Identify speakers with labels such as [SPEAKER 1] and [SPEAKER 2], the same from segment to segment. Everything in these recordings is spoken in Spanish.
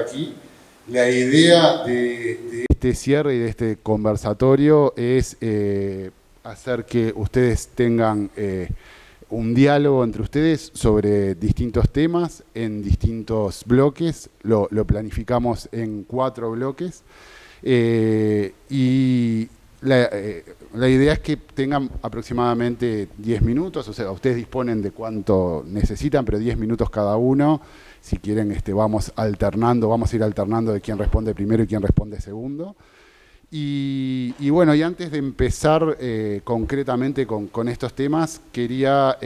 [SPEAKER 1] aquí. La idea de este cierre y de este conversatorio es hacer que ustedes tengan un diálogo entre ustedes sobre distintos temas en distintos bloques. Lo planificamos en 4 bloques. Y la idea es que tengan aproximadamente 10 minutos, o sea, ustedes disponen de cuánto necesitan, pero 10 minutos cada uno. Si quieren, vamos a ir alternando de quién responde primero y quién responde segundo. Y bueno, y antes de empezar concretamente con estos temas, quería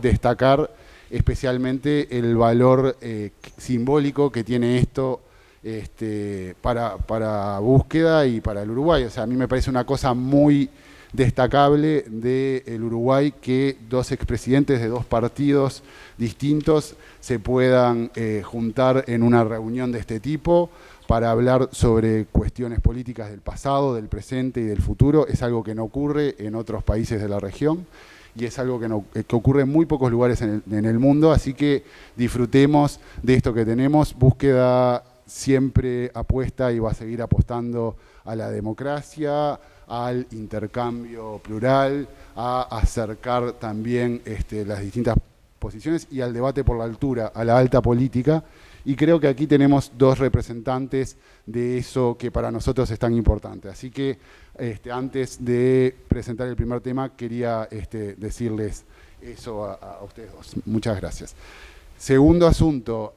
[SPEAKER 1] destacar especialmente el valor simbólico que tiene esto para búsqueda y para el Uruguay. O sea, a mí me parece una cosa muy destacable del Uruguay que 2 expresidentes de 2 partidos distintos se puedan juntar en una reunión de este tipo para hablar sobre cuestiones políticas del pasado, del presente y del futuro. Es algo que no ocurre en otros países de la región y es algo que ocurre en muy pocos lugares en el mundo, así que disfrutemos de esto que tenemos. Búsqueda siempre apuesta y va a seguir apostando a la democracia, al intercambio plural, a acercar también las distintas posiciones y al debate por la altura, a la alta política. Y creo que aquí tenemos 2 representantes de eso que para nosotros es tan importante. Así que antes de presentar el primer tema, quería decirles eso a ustedes 2. Muchas gracias. Segundo asunto.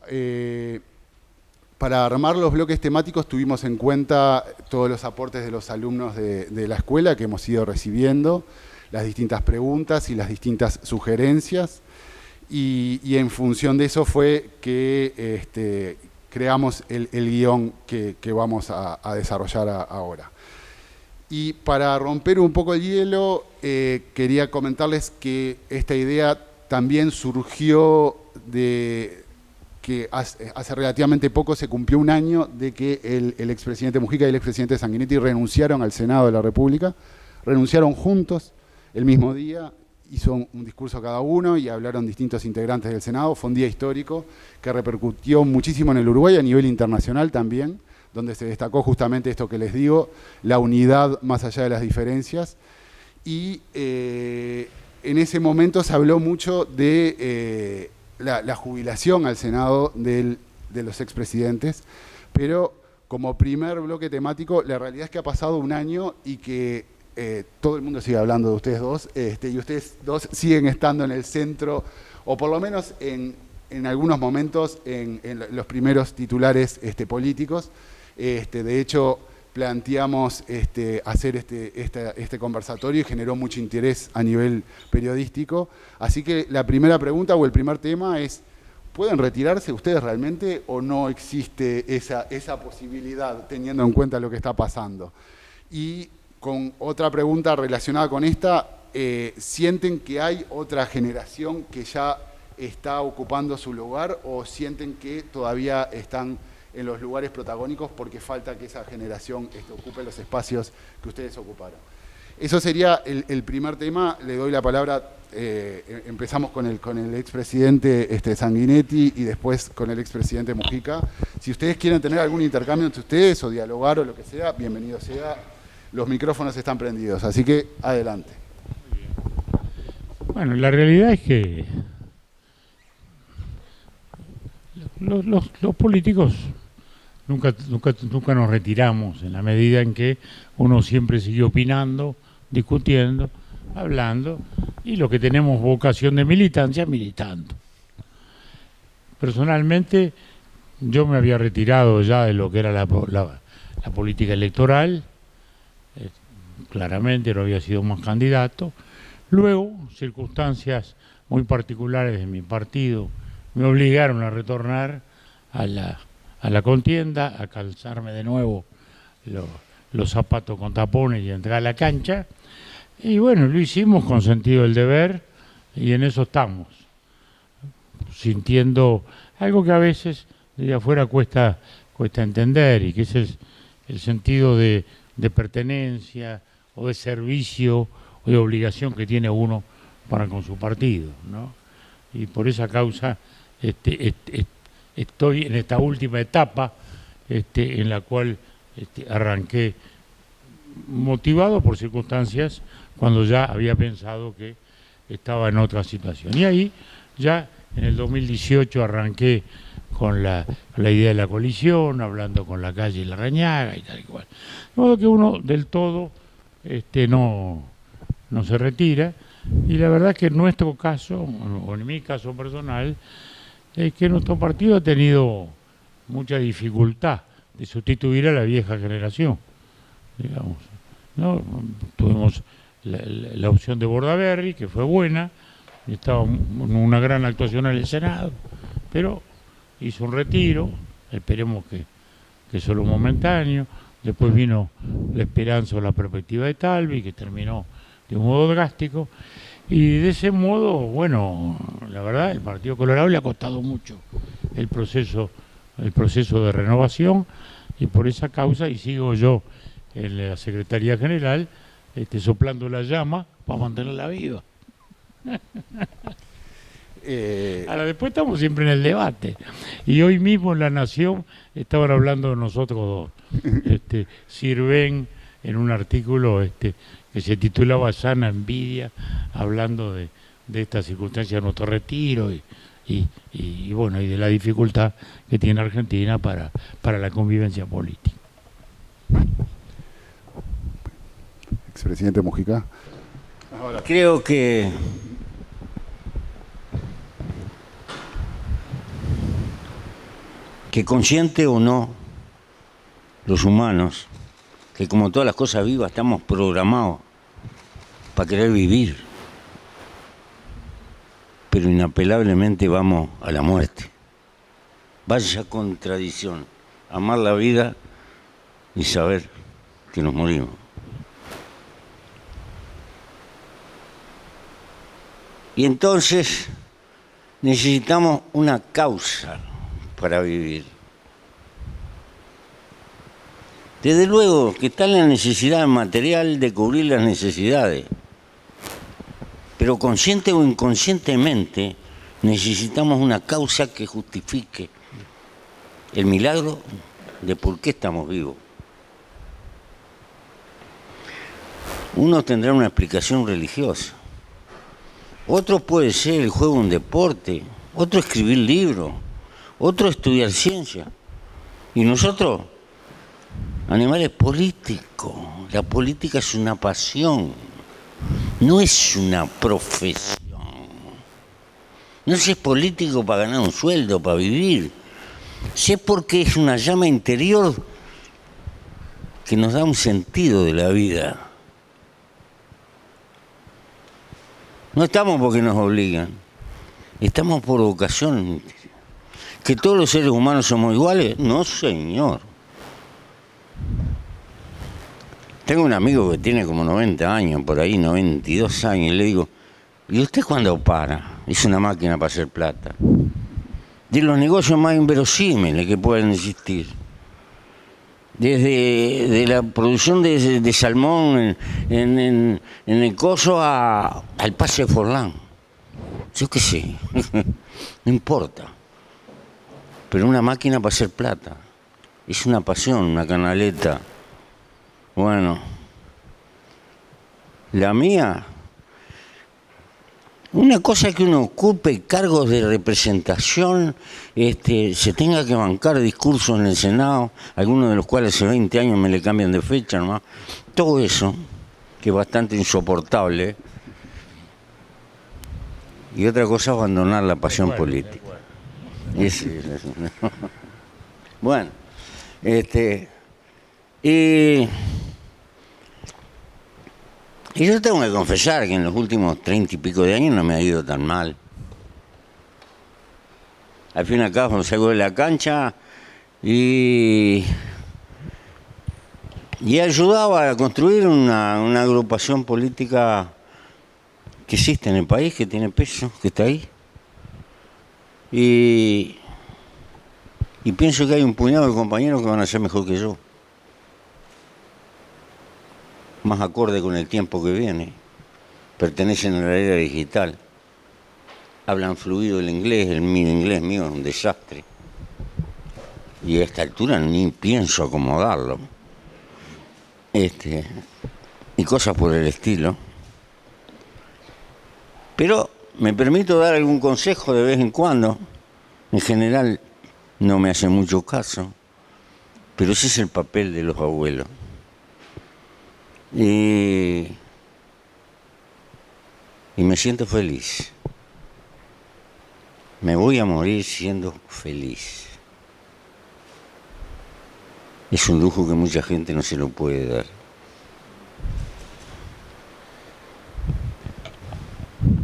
[SPEAKER 1] Para armar los bloques temáticos tuvimos en cuenta todos los aportes de los alumnos de la escuela que hemos ido recibiendo, las distintas preguntas y las distintas sugerencias. Y en función de eso fue que creamos el guión que vamos a desarrollar ahora. Y para romper un poco el hielo, quería comentarles que esta idea también surgió de que hace relativamente poco se cumplió un año de que el expresidente Mujica y el expresidente Sanguinetti renunciaron al Senado de la República, renunciaron juntos el mismo día. Hizo un discurso cada uno y hablaron distintos integrantes del Senado. Fue un día histórico que repercutió muchísimo en el Uruguay a nivel internacional también, donde se destacó justamente esto que les digo, la unidad más allá de las diferencias. Y en ese momento se habló mucho de la jubilación al Senado de los expresidentes, pero como primer bloque temático, la realidad es que ha pasado un año y que todo el mundo sigue hablando de ustedes 2, y ustedes 2 siguen estando en el centro, o por lo menos en algunos momentos en los primeros titulares políticos. De hecho, planteamos hacer este conversatorio y generó mucho interés a nivel periodístico. Así que la primera pregunta o el primer tema es, ¿pueden retirarse ustedes realmente o no existe esa posibilidad teniendo en cuenta lo que está pasando? Y con otra pregunta relacionada con esta, ¿sienten que hay otra generación que ya está ocupando su lugar o sienten que todavía están en los lugares protagónicos porque falta que esa generación ocupe los espacios que ustedes ocuparon? Eso sería el primer tema. Le doy la palabra, empezamos con el expresidente Sanguinetti y después con el expresidente Mujica. Si ustedes quieren tener algún intercambio entre ustedes o dialogar o lo que sea, bienvenido sea. Los micrófonos están prendidos, así que adelante.
[SPEAKER 2] Bueno, la realidad es que los políticos nunca nos retiramos en la medida en que uno siempre sigue opinando, discutiendo, hablando, y lo que tenemos vocación de militancia, militando. Personalmente, yo me había retirado ya de lo que era la política electoral. Claramente no había sido más candidato. Luego, circunstancias muy particulares de mi partido me obligaron a retornar a la contienda, a calzarme de nuevo los zapatos con tapones y entrar a la cancha. Y bueno, lo hicimos con sentido del deber y en eso estamos, sintiendo algo que a veces desde afuera cuesta entender, y que es el sentido de pertenencia o de servicio o de obligación que tiene uno para con su partido, ¿no? Y por esa causa estoy en esta última etapa en la cual arranqué motivado por circunstancias cuando ya había pensado que estaba en otra situación. Y ahí ya en el 2018 arranqué con la idea de la coalición, hablando con la calle y la Rañaga y tal y cual. De modo que uno del todo no se retira, y la verdad que en nuestro caso, o en mi caso personal, es que nuestro partido ha tenido mucha dificultad de sustituir a la vieja generación, digamos, ¿no? Tuvimos la opción de Bordaberry, que fue buena, estaba en una gran actuación en el Senado, pero hizo un retiro, esperemos que solo momentáneo. Después vino la esperanza o la perspectiva de Talvi, que terminó de un modo drástico, y de ese modo, bueno, la verdad, el Partido Colorado le ha costado mucho el proceso de renovación, y por esa causa, y sigo yo en la Secretaría General, soplando la llama para mantenerla viva. Ahora, después estamos siempre en el debate, y hoy mismo en La Nación estaban hablando de nosotros dos. Sirven en un artículo que se titulaba Sana Envidia, hablando de esta circunstancia de nuestro retiro y bueno, y de la dificultad que tiene Argentina para la convivencia política.
[SPEAKER 1] Expresidente Mujica.
[SPEAKER 3] Creo que consciente o no, los humanos, que como todas las cosas vivas estamos programados para querer vivir, pero inapelablemente vamos a la muerte. Vaya contradicción, amar la vida y saber que nos morimos. Y entonces necesitamos una causa para vivir. Desde luego que está la necesidad material de cubrir las necesidades, pero consciente o inconscientemente necesitamos una causa que justifique el milagro de por qué estamos vivos. Uno tendrá una explicación religiosa, otro puede ser el juego de un deporte, otro escribir libros, otro estudiar ciencia, y nosotros, animales políticos. La política es una pasión, no es una profesión. No se es político para ganar un sueldo, para vivir. Se es porque es una llama interior que nos da un sentido de la vida. No estamos porque nos obligan, estamos por vocación. ¿Que todos los seres humanos somos iguales? No, señor. Tengo un amigo que tiene como 90 años, por ahí 92 años, y le digo, ¿y usted cuándo para? Es una máquina para hacer plata. De los negocios más inverosímiles que pueden existir. Desde la producción de salmón en el coso al pase de Forlán. Yo qué sé, no importa. Pero una máquina para hacer plata. Es una pasión, una canaleta. Bueno, la mía, una cosa es que uno ocupe cargos de representación, se tenga que bancar discursos en el Senado, algunos de los cuales hace 20 años me le cambian de fecha nomás. Todo eso, que es bastante insoportable. Y otra cosa, abandonar la pasión política. Bueno, y yo tengo que confesar que en los últimos 30 y pico de años no me ha ido tan mal. Al fin y al cabo salgo de la cancha y ayudaba a construir una agrupación política que existe en el país, que tiene peso, que está ahí. Y pienso que hay un puñado de compañeros que van a ser mejor que yo. Más acorde con el tiempo que viene. Pertenecen a la era digital. Hablan fluido el inglés mío es un desastre. y a esta altura ni pienso acomodarlo, y cosas por el estilo. Pero me permito dar algún consejo de vez en cuando. En general no me hace mucho caso, pero ese es el papel de los abuelos. Y me siento feliz. Me voy a morir siendo feliz. Es un lujo que mucha gente no se lo puede dar.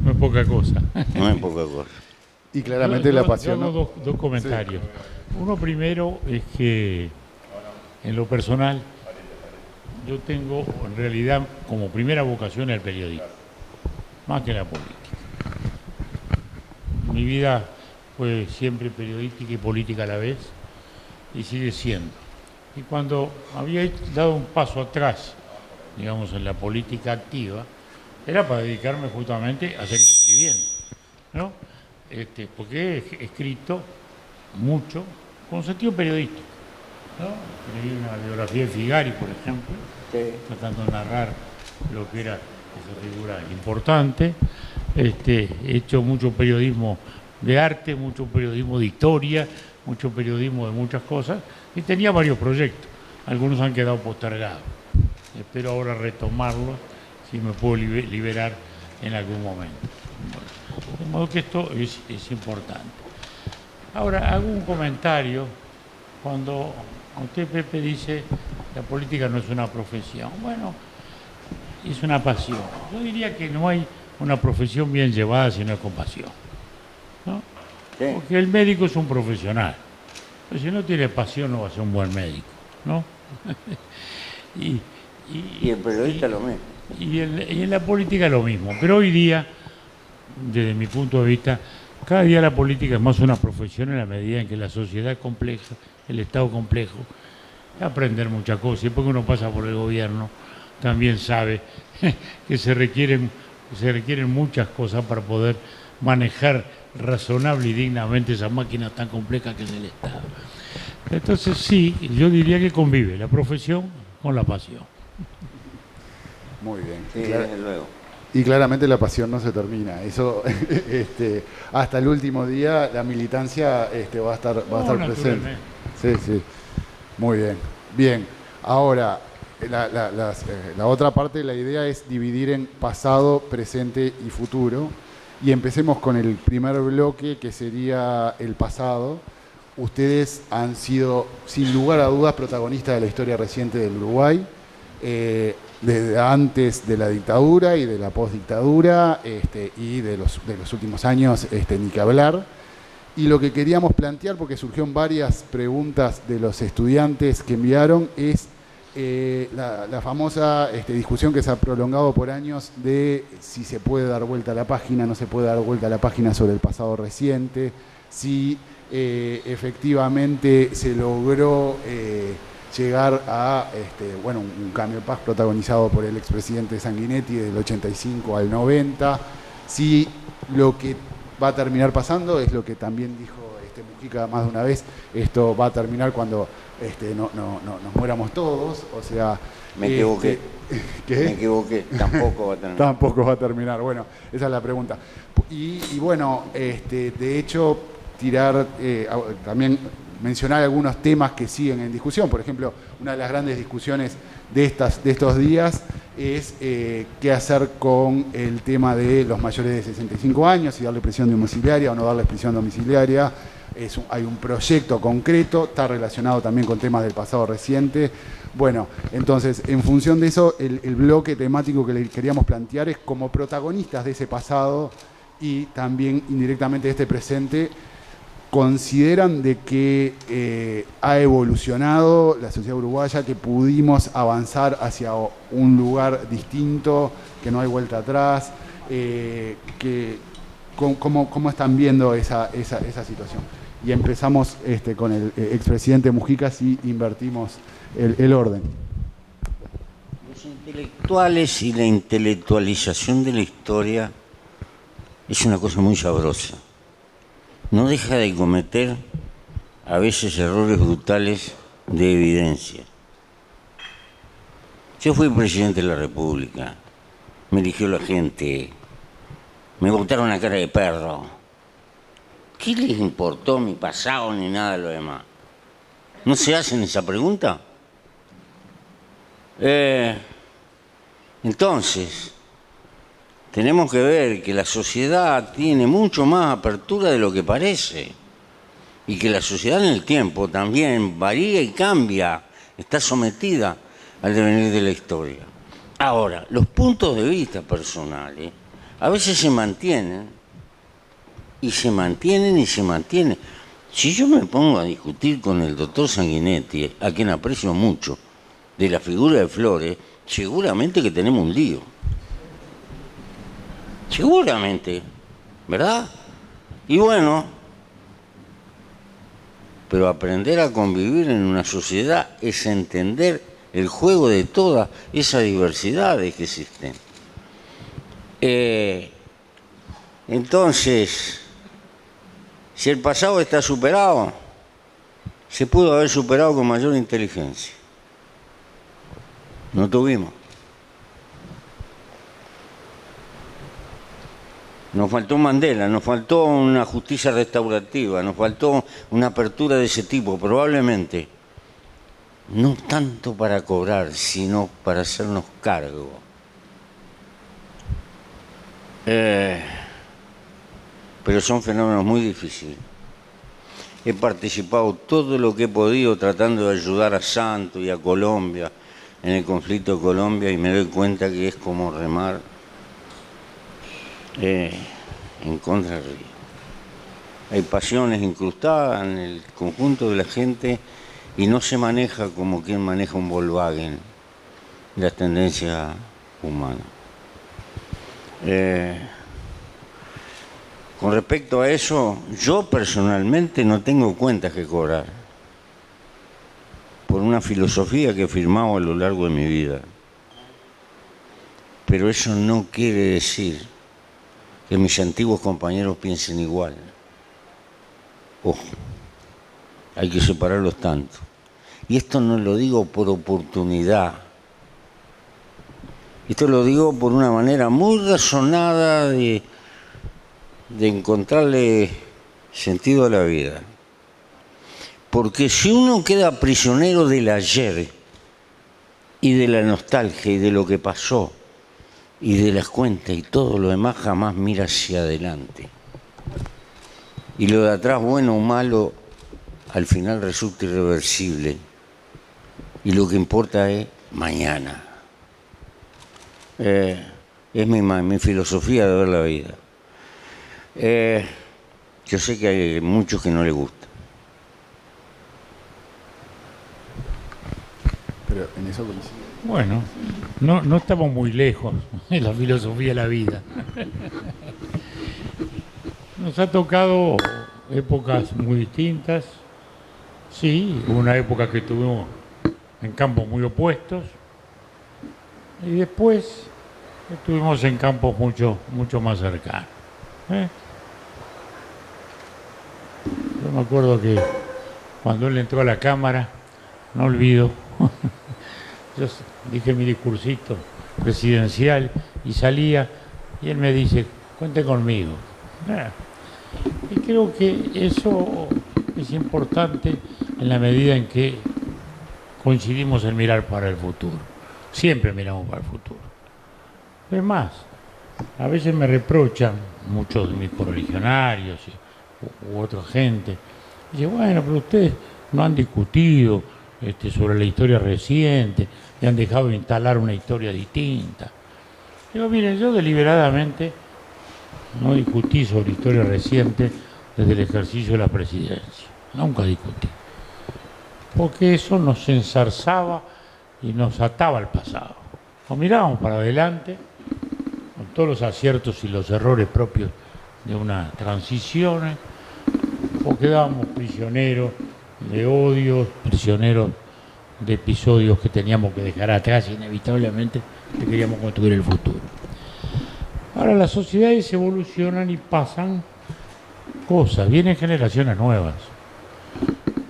[SPEAKER 2] No es poca cosa.
[SPEAKER 3] No es poca cosa.
[SPEAKER 1] Y claramente la pasión.
[SPEAKER 2] Yo hago dos comentarios. Sí. Uno primero es que en lo personal yo tengo en realidad como primera vocación el periodismo, más que la política. Mi vida fue siempre periodística y política a la vez y sigue siendo. Y cuando había dado un paso atrás, digamos, en la política activa, era para dedicarme justamente a seguir escribiendo, ¿no? Porque he escrito mucho con sentido periodístico, ¿no? Escribí una biografía de Figari, por ejemplo, sí, tratando de narrar lo que era esa figura importante. He hecho mucho periodismo de arte, mucho periodismo de historia, mucho periodismo de muchas cosas, y tenía varios proyectos. Algunos han quedado postergados. Espero ahora retomarlos, si me puedo liberar en algún momento. Bueno, de modo que esto es importante. Ahora, hago un comentario cuando usted, Pepe, dice la política no es una profesión. Bueno, es una pasión. Yo diría que no hay una profesión bien llevada si no es con pasión, ¿no? Sí. Porque el médico es un profesional. Pero si no tiene pasión no va a ser un buen médico, ¿no?
[SPEAKER 3] y el periodista lo mismo.
[SPEAKER 2] Y en la política lo mismo. Pero hoy día, desde mi punto de vista, cada día la política es más una profesión en la medida en que la sociedad es compleja, el Estado complejo, aprender muchas cosas. Y después que uno pasa por el gobierno, también sabe que se requieren muchas cosas para poder manejar razonable y dignamente esa máquina tan compleja que es el Estado. Entonces sí, yo diría que convive la profesión con la pasión.
[SPEAKER 1] Muy bien.
[SPEAKER 3] Sí, desde luego.
[SPEAKER 1] Y claramente la pasión no se termina. Eso, hasta el último día la militancia va a estar presente. Sí, sí. Muy bien. Bien. Ahora, la otra parte de la idea es dividir en pasado, presente y futuro. Y empecemos con el primer bloque, que sería el pasado. Ustedes han sido, sin lugar a dudas, protagonistas de la historia reciente del Uruguay. Desde antes de la dictadura y de la postdictadura, y de los últimos años, ni que hablar. Y lo que queríamos plantear, porque surgieron varias preguntas de los estudiantes que enviaron, es la famosa discusión que se ha prolongado por años de si se puede dar vuelta a la página, no se puede dar vuelta a la página sobre el pasado reciente, si efectivamente se logró llegar a un cambio de paz protagonizado por el expresidente Sanguinetti del 85 al 90, si lo que va a terminar pasando es lo que también dijo Mujica más de una vez, esto va a terminar cuando nos muéramos todos, o sea...
[SPEAKER 3] Me equivoqué.
[SPEAKER 1] ¿Qué?
[SPEAKER 3] Me equivoqué, tampoco va a terminar.
[SPEAKER 1] Tampoco va a terminar, bueno, esa es la pregunta. Y bueno, de hecho, también mencionar algunos temas que siguen en discusión. Por ejemplo, una de las grandes discusiones de estos días es qué hacer con el tema de los mayores de 65 años, si darle prisión domiciliaria o no darle prisión domiciliaria. Hay un proyecto concreto, está relacionado también con temas del pasado reciente. Bueno, entonces, en función de eso, el bloque temático que le queríamos plantear es como protagonistas de ese pasado y también indirectamente de este presente. ¿Consideran de que ha evolucionado la sociedad uruguaya, que pudimos avanzar hacia un lugar distinto, que no hay vuelta atrás? ¿Cómo están viendo esa situación? Y empezamos con el expresidente Mujica, si invertimos el orden.
[SPEAKER 3] Los intelectuales y la intelectualización de la historia es una cosa muy sabrosa. No deja de cometer a veces errores brutales de evidencia. Yo fui presidente de la República, me eligió la gente, me botaron la cara de perro. ¿Qué les importó mi pasado ni nada de lo demás? ¿No se hacen esa pregunta? Entonces, tenemos que ver que la sociedad tiene mucho más apertura de lo que parece y que la sociedad en el tiempo también varía y cambia, está sometida al devenir de la historia. Ahora, los puntos de vista personales a veces se mantienen y se mantienen y se mantienen. Si yo me pongo a discutir con el doctor Sanguinetti, a quien aprecio mucho, de la figura de Flores, seguramente que tenemos un lío. Seguramente, ¿verdad? Y bueno, pero aprender a convivir en una sociedad es entender el juego de todas esas diversidades que existen. Entonces, si el pasado está superado, se pudo haber superado con mayor inteligencia. No tuvimos. Nos faltó Mandela, nos faltó una justicia restaurativa, nos faltó una apertura de ese tipo, probablemente. No tanto para cobrar, sino para hacernos cargo. Pero son fenómenos muy difíciles. He participado todo lo que he podido tratando de ayudar a Santos y a Colombia en el conflicto de Colombia y me doy cuenta que es como remar en contra del río. Hay pasiones incrustadas en el conjunto de la gente y no se maneja como quien maneja un Volkswagen, las tendencias humanas. Con respecto a eso, yo personalmente no tengo cuentas que cobrar por una filosofía que he firmado a lo largo de mi vida. Pero eso no quiere decir que mis antiguos compañeros piensen igual. Ojo, hay que separarlos tanto. Y esto no lo digo por oportunidad. Esto lo digo por una manera muy razonada de encontrarle sentido a la vida. Porque si uno queda prisionero del ayer y de la nostalgia y de lo que pasó y de las cuentas y todo lo demás, jamás mira hacia adelante. Y lo de atrás, bueno o malo, al final resulta irreversible. Y lo que importa es mañana. Es mi filosofía de ver la vida. Yo sé que hay muchos que no les gusta.
[SPEAKER 1] Pero en eso coincido.
[SPEAKER 2] Bueno, no estamos muy lejos de la filosofía de la vida. Nos ha tocado épocas muy distintas. Sí, hubo una época que estuvimos en campos muy opuestos y después estuvimos en campos mucho más cercanos. Yo me acuerdo que cuando él entró a la Cámara, no olvido, yo dije mi discursito presidencial y salía y él me dice, cuente conmigo. Y creo que eso es importante en la medida en que coincidimos en mirar para el futuro. Siempre miramos para el futuro. Es más, a veces me reprochan muchos de mis correligionarios u otra gente. Dice, bueno, pero ustedes no han discutido sobre la historia reciente y han dejado de instalar una historia distinta. Digo, miren, yo deliberadamente no discutí sobre historia reciente desde el ejercicio de la presidencia. Nunca discutí. Porque eso nos enzarzaba y nos ataba al pasado. O mirábamos para adelante, con todos los aciertos y los errores propios de una transición, o quedábamos prisioneros de odios, prisioneros de episodios que teníamos que dejar atrás inevitablemente que queríamos construir el futuro. Ahora las sociedades evolucionan y pasan cosas, vienen generaciones nuevas.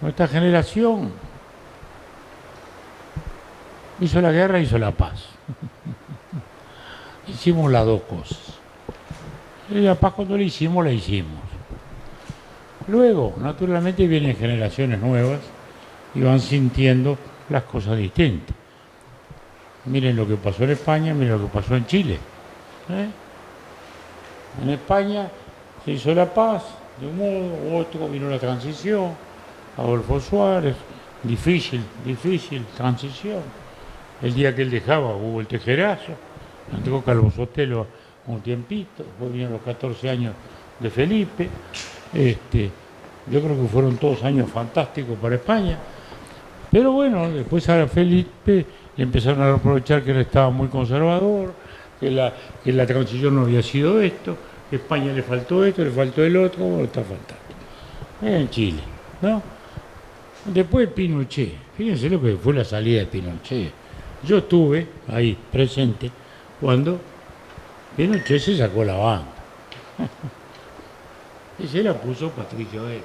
[SPEAKER 2] Nuestra generación hizo la guerra, hizo la paz. Hicimos las dos cosas. Y la paz cuando la hicimos. Luego, naturalmente, vienen generaciones nuevas y van sintiendo las cosas distintas. Miren lo que pasó en España, miren lo que pasó en Chile. En España se hizo la paz de un modo u otro, vino la transición, Adolfo Suárez, difícil transición. El día que él dejaba hubo el tejerazo, entró Calvo Sotelo un tiempito, después vinieron los 14 años de Felipe. Yo creo que fueron todos años fantásticos para España. Pero bueno, después a Felipe le empezaron a aprovechar que él estaba muy conservador, que la transición no había sido esto, que a España le faltó esto, le faltó el otro, bueno, está faltando. En Chile, ¿no? Después Pinochet, fíjense lo que fue la salida de Pinochet. Yo estuve ahí presente cuando Pinochet se sacó la banda. Y se la puso Patricio Elwin.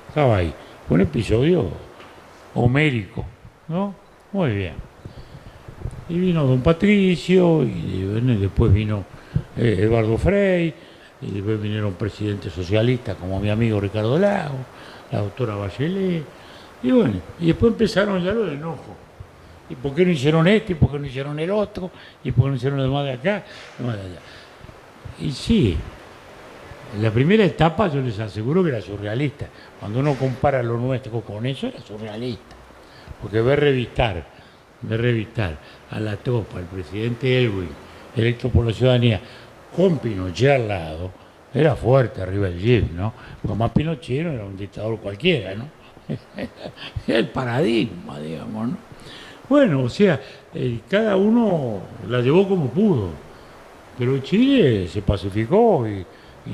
[SPEAKER 2] Estaba ahí. Fue un episodio homérico, ¿no? Muy bien. Y vino don Patricio, y después vino Eduardo Frei, y después vinieron presidentes socialistas como mi amigo Ricardo Lago, la doctora Bachelet, y bueno, y después empezaron ya los enojos. ¿Y por qué no hicieron este? ¿Y por qué no hicieron el otro? ¿Y por qué no hicieron el más de acá? El más de allá. Y sí, en la primera etapa yo les aseguro que era surrealista. Cuando uno compara lo nuestro con eso, era surrealista. Porque ver revistar a la tropa, al presidente Elwin, electo por la ciudadanía, con Pinochet al lado, era fuerte arriba del jeep, ¿no? Porque más Pinochet no era un dictador cualquiera, ¿no? Era el paradigma, digamos, ¿no? Bueno, o sea, cada uno la llevó como pudo, pero Chile se pacificó y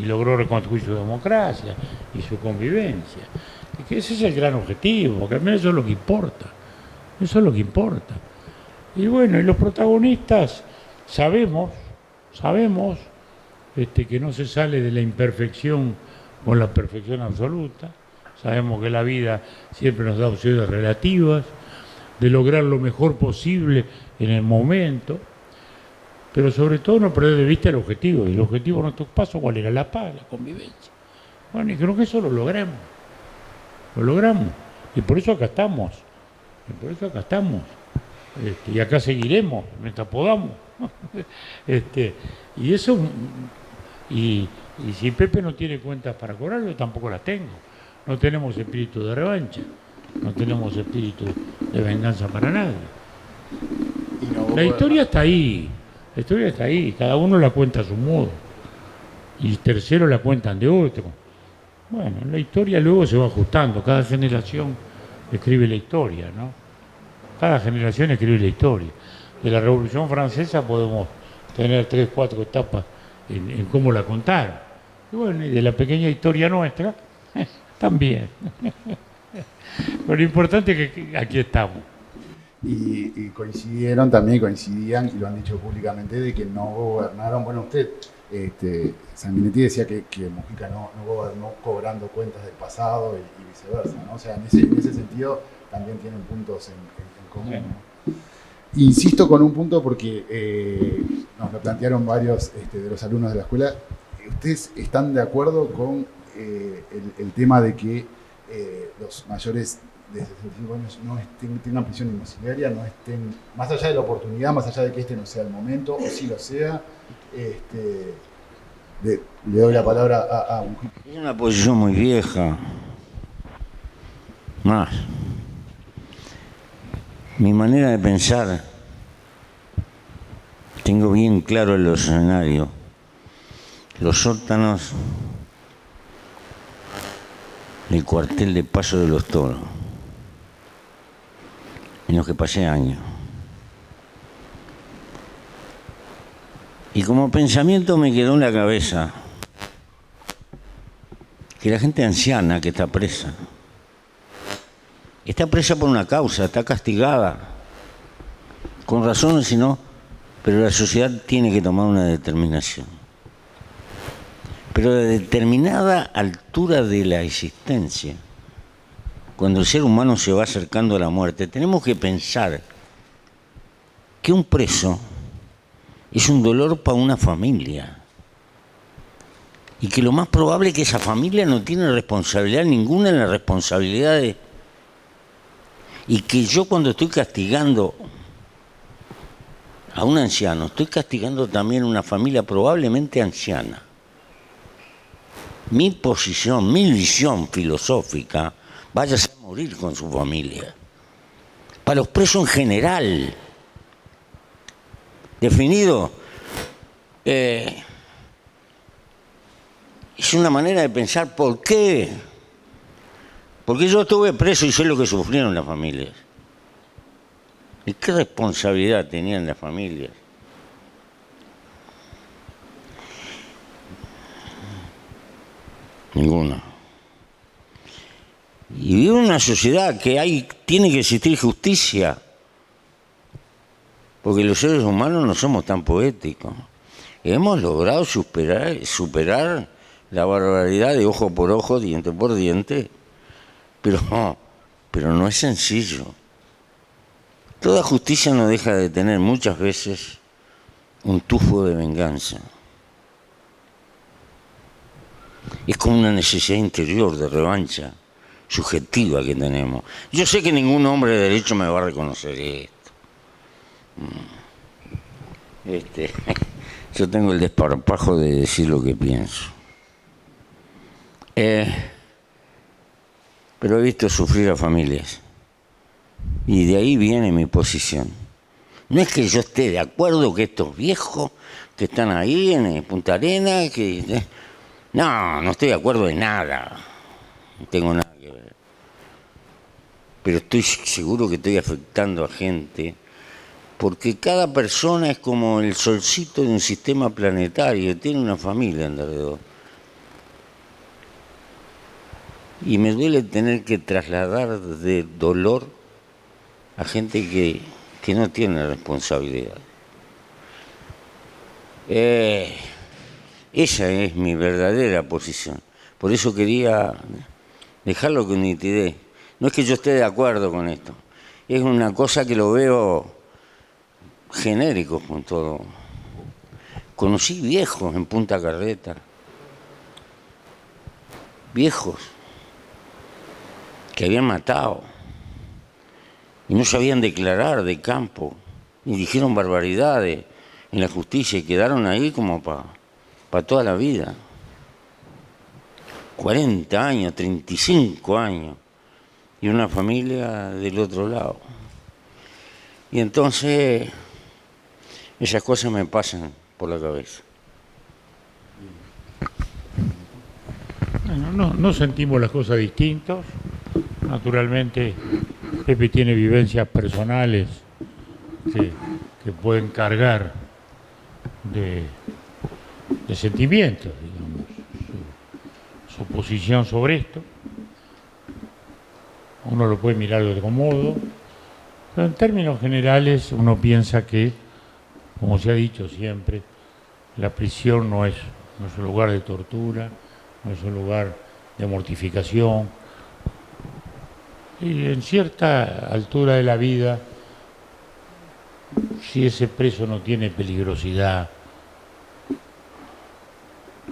[SPEAKER 2] logró reconstruir su democracia y su convivencia. Y que ese es el gran objetivo, porque al menos eso es lo que importa. Eso es lo que importa. Y bueno, y los protagonistas sabemos que no se sale de la imperfección con la perfección absoluta. Sabemos que la vida siempre nos da opciones relativas, de lograr lo mejor posible en el momento, pero sobre todo no perder de vista el objetivo. Y el objetivo de nuestros pasos, ¿cuál era? La paz, la convivencia. Bueno, y creo que eso lo logramos. Lo logramos. Y por eso acá estamos. Y acá seguiremos mientras podamos. Y eso, y si Pepe no tiene cuentas para cobrar, yo tampoco las tengo. No tenemos espíritu de revancha. No tenemos espíritu de venganza para nadie. La historia está ahí. Cada uno la cuenta a su modo. Y tercero la cuentan de otro. Bueno, la historia luego se va ajustando. Cada generación escribe la historia, ¿no? Cada generación escribe la historia. De la Revolución Francesa podemos tener 3, 4 etapas en cómo la contaron. Y bueno, y de la pequeña historia nuestra, también. Pero lo importante es que aquí estamos.
[SPEAKER 1] Y coincidían, y lo han dicho públicamente, de que no gobernaron. Bueno, usted, Sanguinetti decía que Mujica no gobernó cobrando cuentas del pasado y viceversa, ¿no? O sea, en ese sentido también tienen puntos en común, ¿no? Insisto con un punto porque nos lo plantearon varios de los alumnos de la escuela. ¿Ustedes están de acuerdo con el tema de que los mayores de 65 años no tengan prisión domiciliaria, no estén, más allá de la oportunidad, más allá de que este no sea el momento, o si lo sea, le doy la palabra a Mujica?
[SPEAKER 3] Es una posición muy vieja. Más. Mi manera de pensar, tengo bien claro el escenario. Los sótanos del cuartel de Paso de los Toros, en los que pasé años. Y como pensamiento me quedó en la cabeza que la gente anciana que está presa por una causa, está castigada, con razones si no, pero la sociedad tiene que tomar una determinación. Pero de determinada altura de la existencia, cuando el ser humano se va acercando a la muerte, tenemos que pensar que un preso es un dolor para una familia. Y que lo más probable es que esa familia no tiene responsabilidad ninguna en la responsabilidad de... Y que yo cuando estoy castigando a un anciano, estoy castigando también a una familia probablemente anciana. Mi posición, mi visión filosófica, váyase a morir con su familia. Para los presos en general, definido, es una manera de pensar por qué. Porque yo estuve preso y sé lo que sufrieron las familias. ¿Y qué responsabilidad tenían las familias? Ninguna. Y vive en una sociedad que tiene que existir justicia. Porque los seres humanos no somos tan poéticos. Hemos logrado superar la barbaridad de ojo por ojo, diente por diente, pero no es sencillo. Toda justicia no deja de tener muchas veces un tufo de venganza. Es como una necesidad interior de revancha subjetiva que tenemos. Yo sé que ningún hombre de derecho me va a reconocer esto. Yo tengo el desparpajo de decir lo que pienso. Pero he visto sufrir a familias. Y de ahí viene mi posición. No es que yo esté de acuerdo que estos viejos que están ahí en Punta Arenas, no estoy de acuerdo en nada. No tengo nada que ver. Pero estoy seguro que estoy afectando a gente, porque cada persona es como el solcito de un sistema planetario, tiene una familia alrededor. Y me duele tener que trasladar de dolor a gente que no tiene responsabilidad. Esa es mi verdadera posición. Por eso quería dejarlo con nitidez. No es que yo esté de acuerdo con esto. Es una cosa que lo veo genérico con todo. Conocí viejos en Punta Carreta. Viejos que habían matado y no sabían declarar de campo y dijeron barbaridades en la justicia y quedaron ahí como para toda la vida. 40 años, 35 años y una familia del otro lado. Y entonces esas cosas me pasan por la cabeza.
[SPEAKER 2] Bueno, no sentimos las cosas distintas. Naturalmente, Pepe tiene vivencias personales que pueden cargar de sentimientos, digamos, su posición sobre esto. Uno lo puede mirar de otro modo, pero en términos generales uno piensa que, como se ha dicho siempre, la prisión no es un lugar de tortura, no es un lugar de mortificación. Y en cierta altura de la vida, si ese preso no tiene peligrosidad,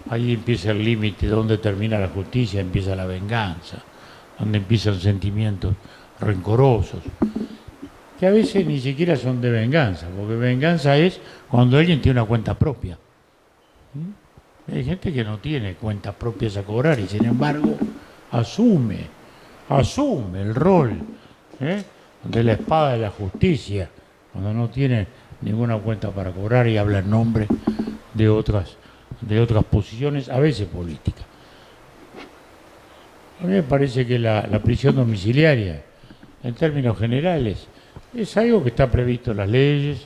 [SPEAKER 2] ahí empieza el límite, donde termina la justicia, empieza la venganza, donde empiezan sentimientos rencorosos, que a veces ni siquiera son de venganza, porque venganza es cuando alguien tiene una cuenta propia. Hay gente que no tiene cuentas propias a cobrar y sin embargo asume el rol de la espada de la justicia cuando no tiene ninguna cuenta para cobrar y habla en nombre de otras posiciones, a veces políticas. A mí me parece que la prisión domiciliaria, en términos generales, es algo que está previsto en las leyes,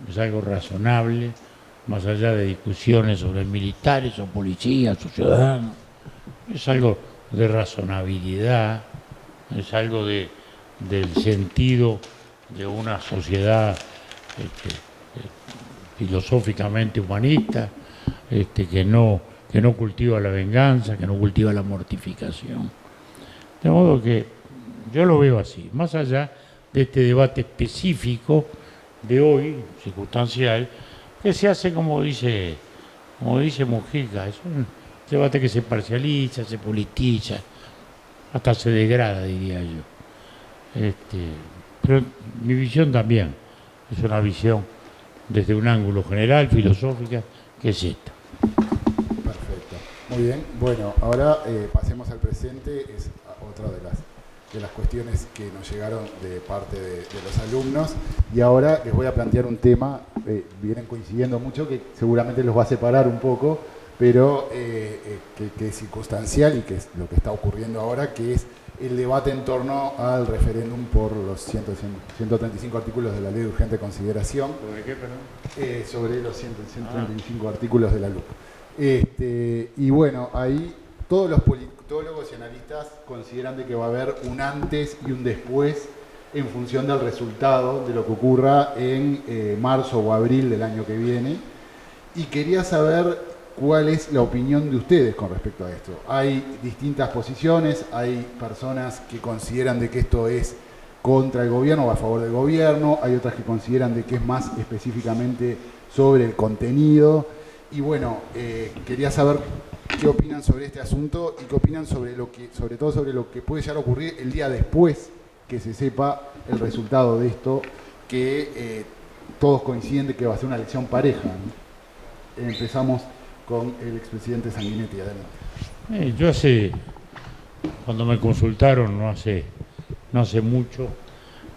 [SPEAKER 2] es algo razonable, más allá de discusiones sobre militares o policías o ciudadanos, es algo de razonabilidad, es algo del sentido de una sociedad filosóficamente humanista, que no cultiva la venganza, que no cultiva la mortificación. De modo que yo lo veo así, más allá de este debate específico de hoy, circunstancial, que se hace como dice Mujica, es un debate que se parcializa, se politiza, hasta se degrada, diría yo. Pero mi visión también es una visión desde un ángulo general, filosófica, que es esta.
[SPEAKER 1] Perfecto. Muy bien. Bueno, ahora pasemos al presente. Es otra de las cuestiones que nos llegaron de parte de los alumnos. Y ahora les voy a plantear un tema, vienen coincidiendo mucho, que seguramente los va a separar un poco, pero que es circunstancial y que es lo que está ocurriendo ahora, que es el debate en torno al referéndum por los 135 artículos de la Ley de Urgente Consideración.
[SPEAKER 2] ¿Sobre qué, perdón?
[SPEAKER 1] Sobre los 135 artículos de la LUC. Y bueno, ahí todos los politólogos y analistas consideran de que va a haber un antes y un después en función del resultado de lo que ocurra en marzo o abril del año que viene. Y quería saber cuál es la opinión de ustedes con respecto a esto. Hay distintas posiciones, hay personas que consideran de que esto es contra el gobierno o a favor del gobierno, hay otras que consideran de que es más específicamente sobre el contenido. Y bueno, quería saber qué opinan sobre este asunto y qué opinan sobre todo sobre lo que puede llegar a ocurrir el día después que se sepa el resultado de esto, que todos coinciden de que va a ser una elección pareja, ¿no? Empezamos con el expresidente Sanguinetti. Adelante.
[SPEAKER 2] Cuando me consultaron no hace mucho,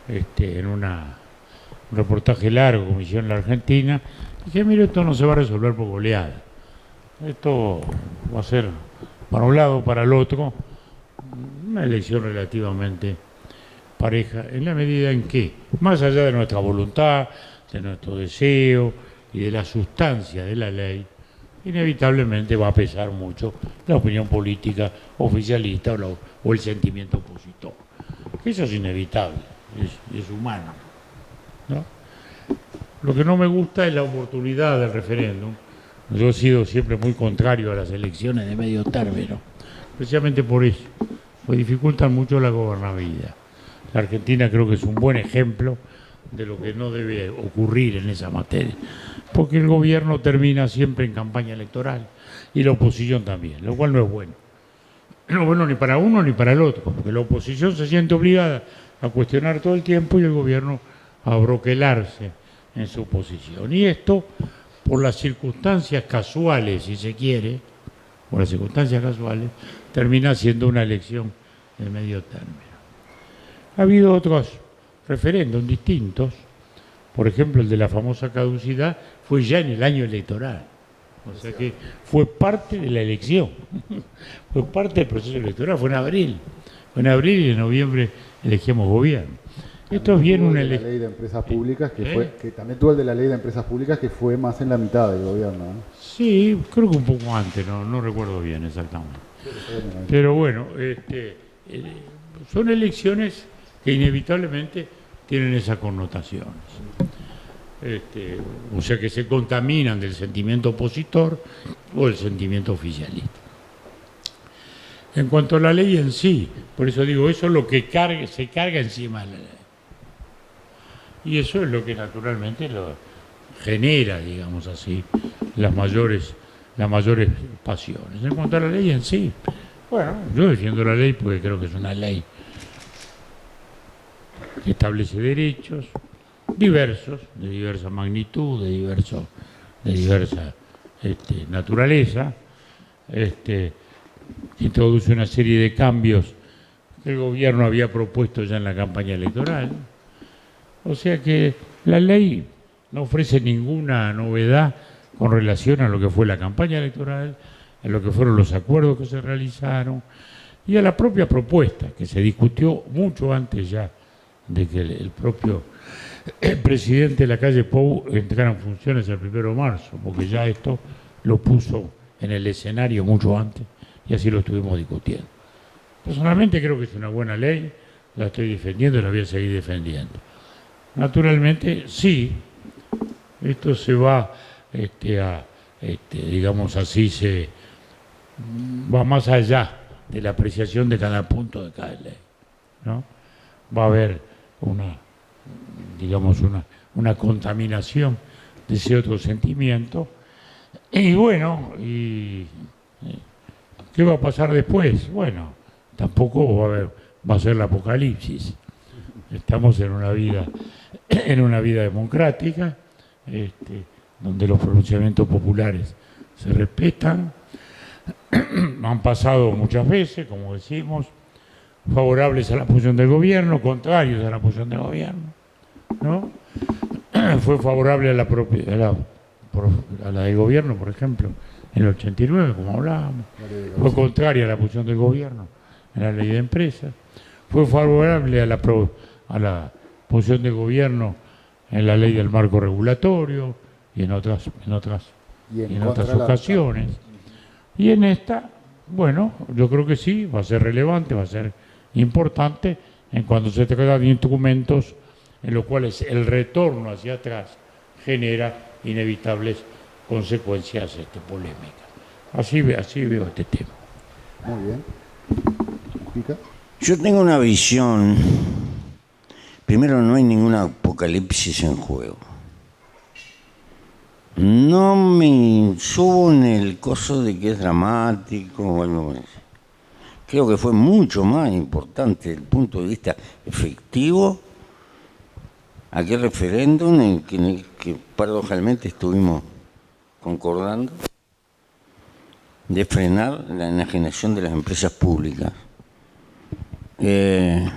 [SPEAKER 2] en un reportaje largo que me hicieron en la Argentina, dije, mire, esto no se va a resolver por goleada. Esto va a ser para un lado o para el otro una elección relativamente pareja, en la medida en que, más allá de nuestra voluntad, de nuestro deseo y de la sustancia de la ley, inevitablemente va a pesar mucho la opinión política oficialista o el sentimiento opositor. Eso es inevitable, es humano, ¿no? Lo que no me gusta es la oportunidad del referéndum. Yo he sido siempre muy contrario a las elecciones de medio término, precisamente por eso, pues dificultan mucho la gobernabilidad. La Argentina creo que es un buen ejemplo de lo que no debe ocurrir en esa materia, porque el gobierno termina siempre en campaña electoral y la oposición también, lo cual no es bueno. No es bueno ni para uno ni para el otro, porque la oposición se siente obligada a cuestionar todo el tiempo y el gobierno a broquelarse en su posición. Y esto, por las circunstancias casuales, si se quiere, por las circunstancias casuales, termina siendo una elección de medio término. Ha habido otros referéndums distintos, por ejemplo el de la famosa caducidad fue ya en el año electoral, o sea que fue parte de la elección, fue parte del proceso electoral, fue en abril y en noviembre elegimos gobierno. Esto es bien una
[SPEAKER 1] elección. La ley de empresas públicas que también tuvo el de la ley de empresas públicas que fue más en la mitad del gobierno, ¿no?
[SPEAKER 2] Sí, creo que un poco antes, no recuerdo bien exactamente. Pero bueno, son elecciones que inevitablemente tienen esas connotaciones. O sea que se contaminan del sentimiento opositor o del sentimiento oficialista. En cuanto a la ley en sí, por eso digo, eso es lo que se carga encima de la ley. Y eso es lo que naturalmente lo genera, digamos así, las mayores pasiones. En cuanto a la ley en sí, bueno, yo defiendo la ley porque creo que es una ley que establece derechos diversos, de diversa magnitud, de diversa naturaleza, introduce una serie de cambios que el gobierno había propuesto ya en la campaña electoral. O sea que la ley no ofrece ninguna novedad con relación a lo que fue la campaña electoral, a lo que fueron los acuerdos que se realizaron y a la propia propuesta que se discutió mucho antes ya de que el propio presidente de la calle Pou entrara en funciones el 1 de marzo, porque ya esto lo puso en el escenario mucho antes y así lo estuvimos discutiendo. Personalmente creo que es una buena ley, la estoy defendiendo y la voy a seguir defendiendo. Naturalmente, sí, esto se va digamos así, se va más allá de la apreciación de cada punto de cada ley, ¿no? va a haber una contaminación de ese otro sentimiento. Y bueno, ¿qué va a pasar después? Bueno, tampoco va a ser el apocalipsis. Estamos en una vida democrática, donde los pronunciamientos populares se respetan. Han pasado muchas veces, como decimos, favorables a la posición del gobierno, contrarios a la posición del gobierno, ¿no? Fue favorable a la del gobierno, por ejemplo, en el 89, como hablábamos. Fue contraria a la posición del gobierno en la ley de empresas. Fue favorable a la posición del gobierno en la ley del marco regulatorio y en otras ocasiones. Y en esta, bueno, yo creo que sí, va a ser relevante, va a ser importante en cuanto se trata de instrumentos en los cuales el retorno hacia atrás genera inevitables consecuencias polémicas. Así veo este tema.
[SPEAKER 1] Muy bien. ¿Pica?
[SPEAKER 3] Yo tengo una visión. Primero, no hay ningún apocalipsis en juego. No me subo en el coso de que es dramático o algo así. Creo que fue mucho más importante desde el punto de vista efectivo aquel referéndum en que paradojalmente estuvimos concordando de frenar la enajenación de las empresas públicas, que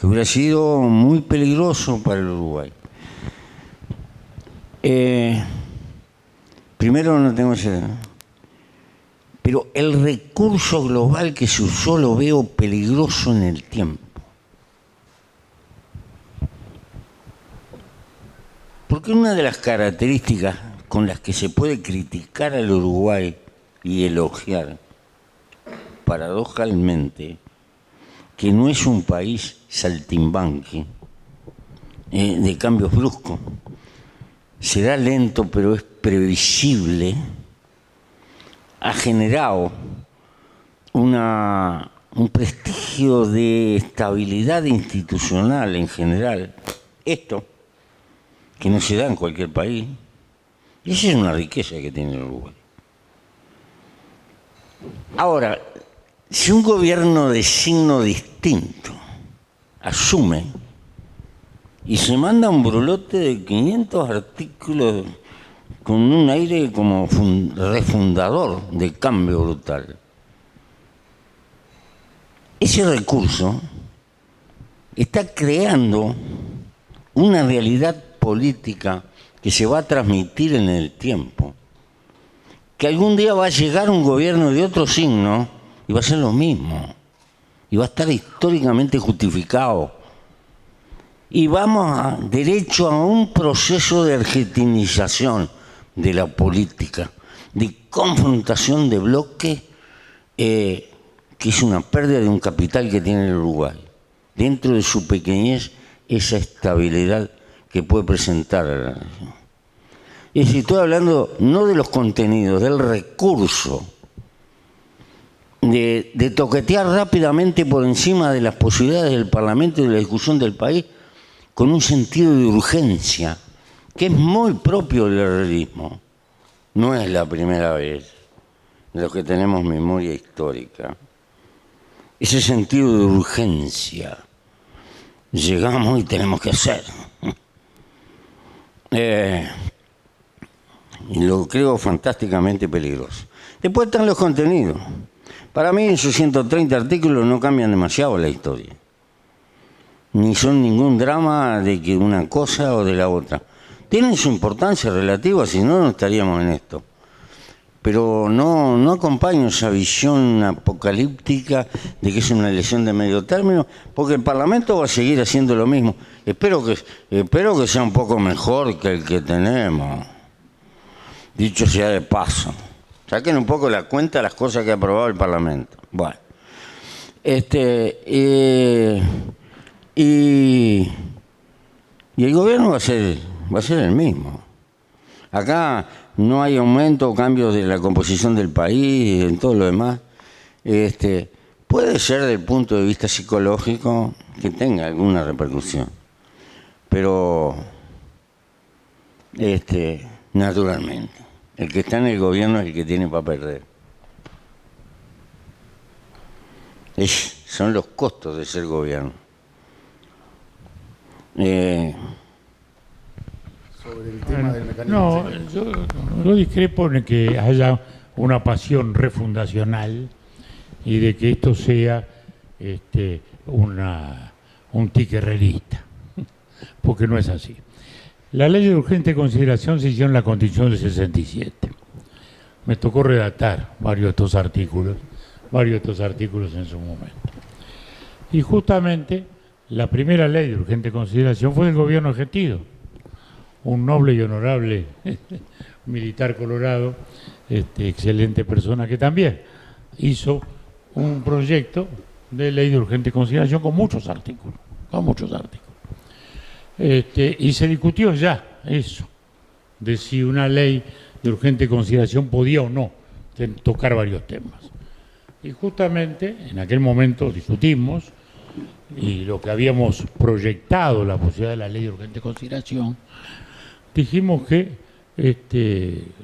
[SPEAKER 3] hubiera sido muy peligroso para el Uruguay. Primero no tengo ese... Pero el recurso global que se usó lo veo peligroso en el tiempo. Porque una de las características con las que se puede criticar al Uruguay y elogiar, paradojalmente, que no es un país saltimbanqui de cambios bruscos. Será lento, pero es previsible. Ha generado un prestigio de estabilidad institucional en general. Esto, que no se da en cualquier país. Y esa es una riqueza que tiene el Uruguay. Ahora, si un gobierno de signo distinto asume y se manda un brulote de 500 artículos con un aire como refundador de cambio brutal, ese recurso está creando una realidad política que se va a transmitir en el tiempo, que algún día va a llegar un gobierno de otro signo y va a ser lo mismo, y va a estar históricamente justificado. Y vamos derecho a un proceso de argentinización de la política, de confrontación de bloques, que es una pérdida de un capital que tiene el Uruguay. Dentro de su pequeñez, esa estabilidad que puede presentar. Y si estoy hablando no de los contenidos, del recurso, de toquetear rápidamente por encima de las posibilidades del Parlamento y de la discusión del país, con un sentido de urgencia, que es muy propio del realismo. No es la primera vez en lo que tenemos memoria histórica. Ese sentido de urgencia. Llegamos y tenemos que hacer. Y lo creo fantásticamente peligroso. Después están los contenidos. Para mí esos 130 artículos no cambian demasiado la historia. Ni son ningún drama de que una cosa o de la otra. Tienen su importancia relativa, si no, no estaríamos en esto. Pero no acompaño esa visión apocalíptica de que es una elección de medio término, porque el Parlamento va a seguir haciendo lo mismo. Espero que sea un poco mejor que el que tenemos. Dicho sea de paso. Saquen un poco la cuenta de las cosas que ha aprobado el Parlamento. Bueno. Y el gobierno va a ser el mismo. Acá no hay aumento o cambios de la composición del país, en todo lo demás, Puede ser del punto de vista psicológico que tenga alguna repercusión, pero naturalmente, el que está en el gobierno es el que tiene para perder. Son los costos de ser gobierno.
[SPEAKER 1] Sobre el tema del mecanismo.
[SPEAKER 2] No, yo discrepo en que haya una pasión refundacional y de que esto sea un tique realista, porque no es así. La ley de urgente consideración se hizo en la Constitución del 67. Me tocó redactar varios de estos artículos en su momento. Y justamente la primera ley de urgente consideración fue del gobierno argentino, un noble y honorable militar colorado, excelente persona, que también hizo un proyecto de ley de urgente consideración con muchos artículos. Y se discutió ya eso, de si una ley de urgente consideración podía o no tocar varios temas. Y justamente en aquel momento discutimos, y lo que habíamos proyectado, la posibilidad de la ley de urgente consideración, dijimos que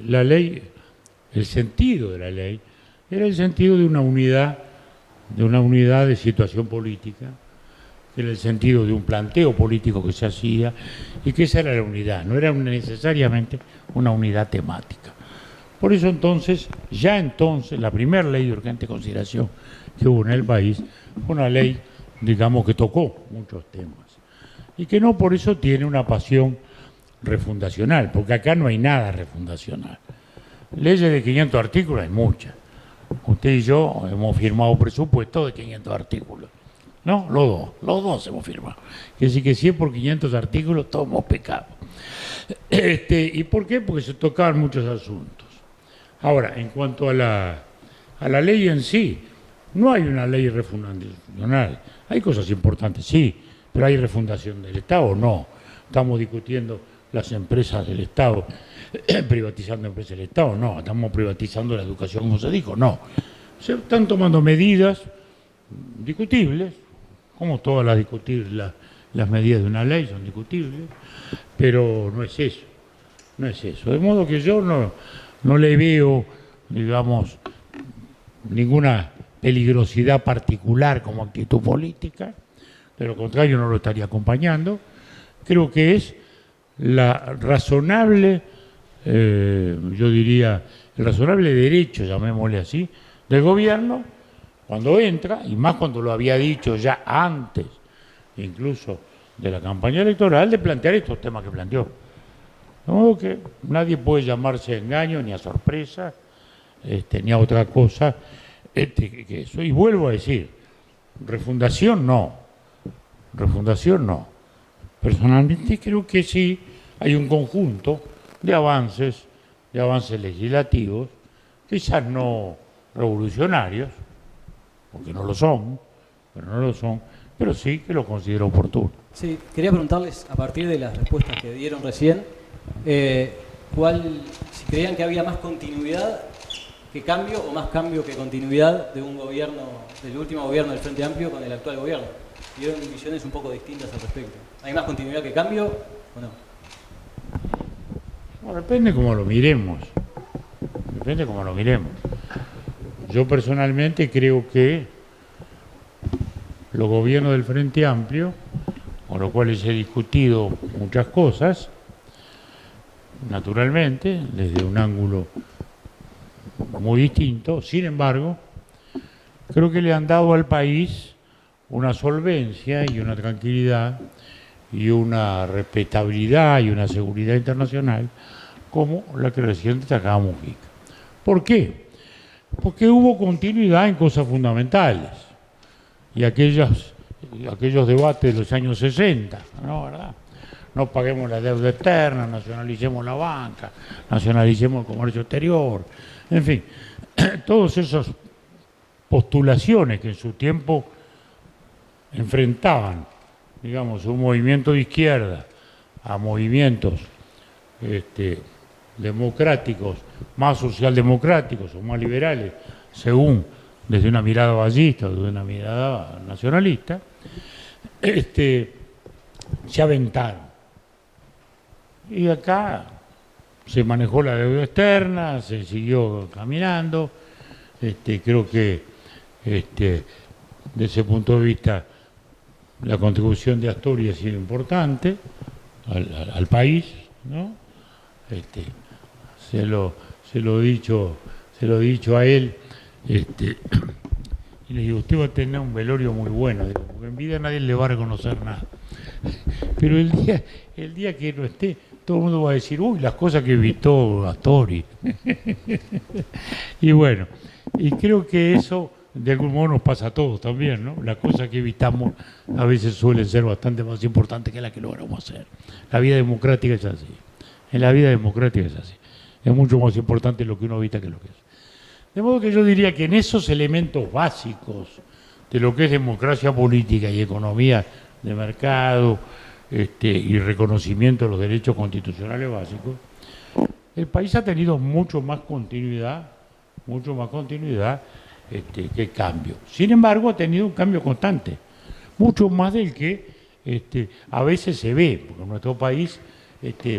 [SPEAKER 2] la ley, el sentido de la ley, era el sentido de una unidad de situación política, que era el sentido de un planteo político que se hacía, y que esa era la unidad, no era necesariamente una unidad temática. Por eso entonces, la primera ley de urgente consideración que hubo en el país fue una ley, digamos, que tocó muchos temas, y que no por eso tiene una pasión refundacional, porque acá no hay nada refundacional. Leyes de 500 artículos hay muchas. Usted y yo hemos firmado presupuestos de 500 artículos. No, los dos hemos firmado. Quiere decir que si es por 500 artículos, todos hemos pecado. ¿Y por qué? Porque se tocaban muchos asuntos. Ahora, en cuanto a la ley en sí, no hay una ley refundacional. Hay cosas importantes, sí, pero hay refundación del Estado, no. Estamos discutiendo las empresas del Estado, privatizando empresas del Estado, no. Estamos privatizando la educación, como se dijo, no. Se están tomando medidas discutibles, como todas las medidas de una ley son discutibles, pero no es eso, De modo que yo no le veo, digamos, ninguna peligrosidad particular como actitud política, de lo contrario no lo estaría acompañando. Creo que es la razonable, yo diría, el razonable derecho, llamémosle así, del gobierno, cuando entra, y más cuando lo había dicho ya antes, incluso de la campaña electoral, de plantear estos temas que planteó. De modo que nadie puede llamarse a engaño, ni a sorpresa, ni a otra cosa que eso. Y vuelvo a decir, refundación no. Personalmente creo que sí hay un conjunto de avances legislativos, quizás no revolucionarios, porque no lo son, pero sí que lo considero oportuno.
[SPEAKER 4] Sí, quería preguntarles, a partir de las respuestas que dieron recién, si creían que había más continuidad que cambio o más cambio que continuidad de un gobierno, del último gobierno del Frente Amplio con el actual gobierno. Dieron visiones un poco distintas al respecto. ¿Hay más continuidad que cambio o no?
[SPEAKER 2] Bueno, depende cómo lo miremos. Yo personalmente creo que los gobiernos del Frente Amplio, con los cuales he discutido muchas cosas, naturalmente, desde un ángulo muy distinto, sin embargo, creo que le han dado al país una solvencia y una tranquilidad y una respetabilidad y una seguridad internacional como la que recién destacaba Mujica. ¿Por qué? Porque hubo continuidad en cosas fundamentales y aquellos debates de los años 60, ¿no? ¿Verdad? No paguemos la deuda externa, nacionalicemos la banca, nacionalicemos el comercio exterior, en fin, todas esas postulaciones que en su tiempo enfrentaban, digamos, un movimiento de izquierda a movimientos democráticos, más socialdemocráticos o más liberales, según desde una mirada ballista o desde una mirada nacionalista, se aventaron. Y acá se manejó la deuda externa, se siguió caminando. Creo que desde ese punto de vista la contribución de Asturias ha sido importante al país, ¿no? Se lo he dicho a él, y le digo, usted va a tener un velorio muy bueno, digo, porque en vida nadie le va a reconocer nada. Pero el día que no esté, todo el mundo va a decir, uy, las cosas que evitó Astori. Y bueno, y creo que eso de algún modo nos pasa a todos también, ¿no? Las cosas que evitamos a veces suelen ser bastante más importantes que las que logramos hacer. La vida democrática es así. En la vida democrática es así. Es mucho más importante lo que uno evita que lo que es. De modo que yo diría que en esos elementos básicos de lo que es democracia política y economía de mercado y reconocimiento de los derechos constitucionales básicos, el país ha tenido mucho más continuidad que cambio. Sin embargo, ha tenido un cambio constante, mucho más del que a veces se ve, porque en nuestro país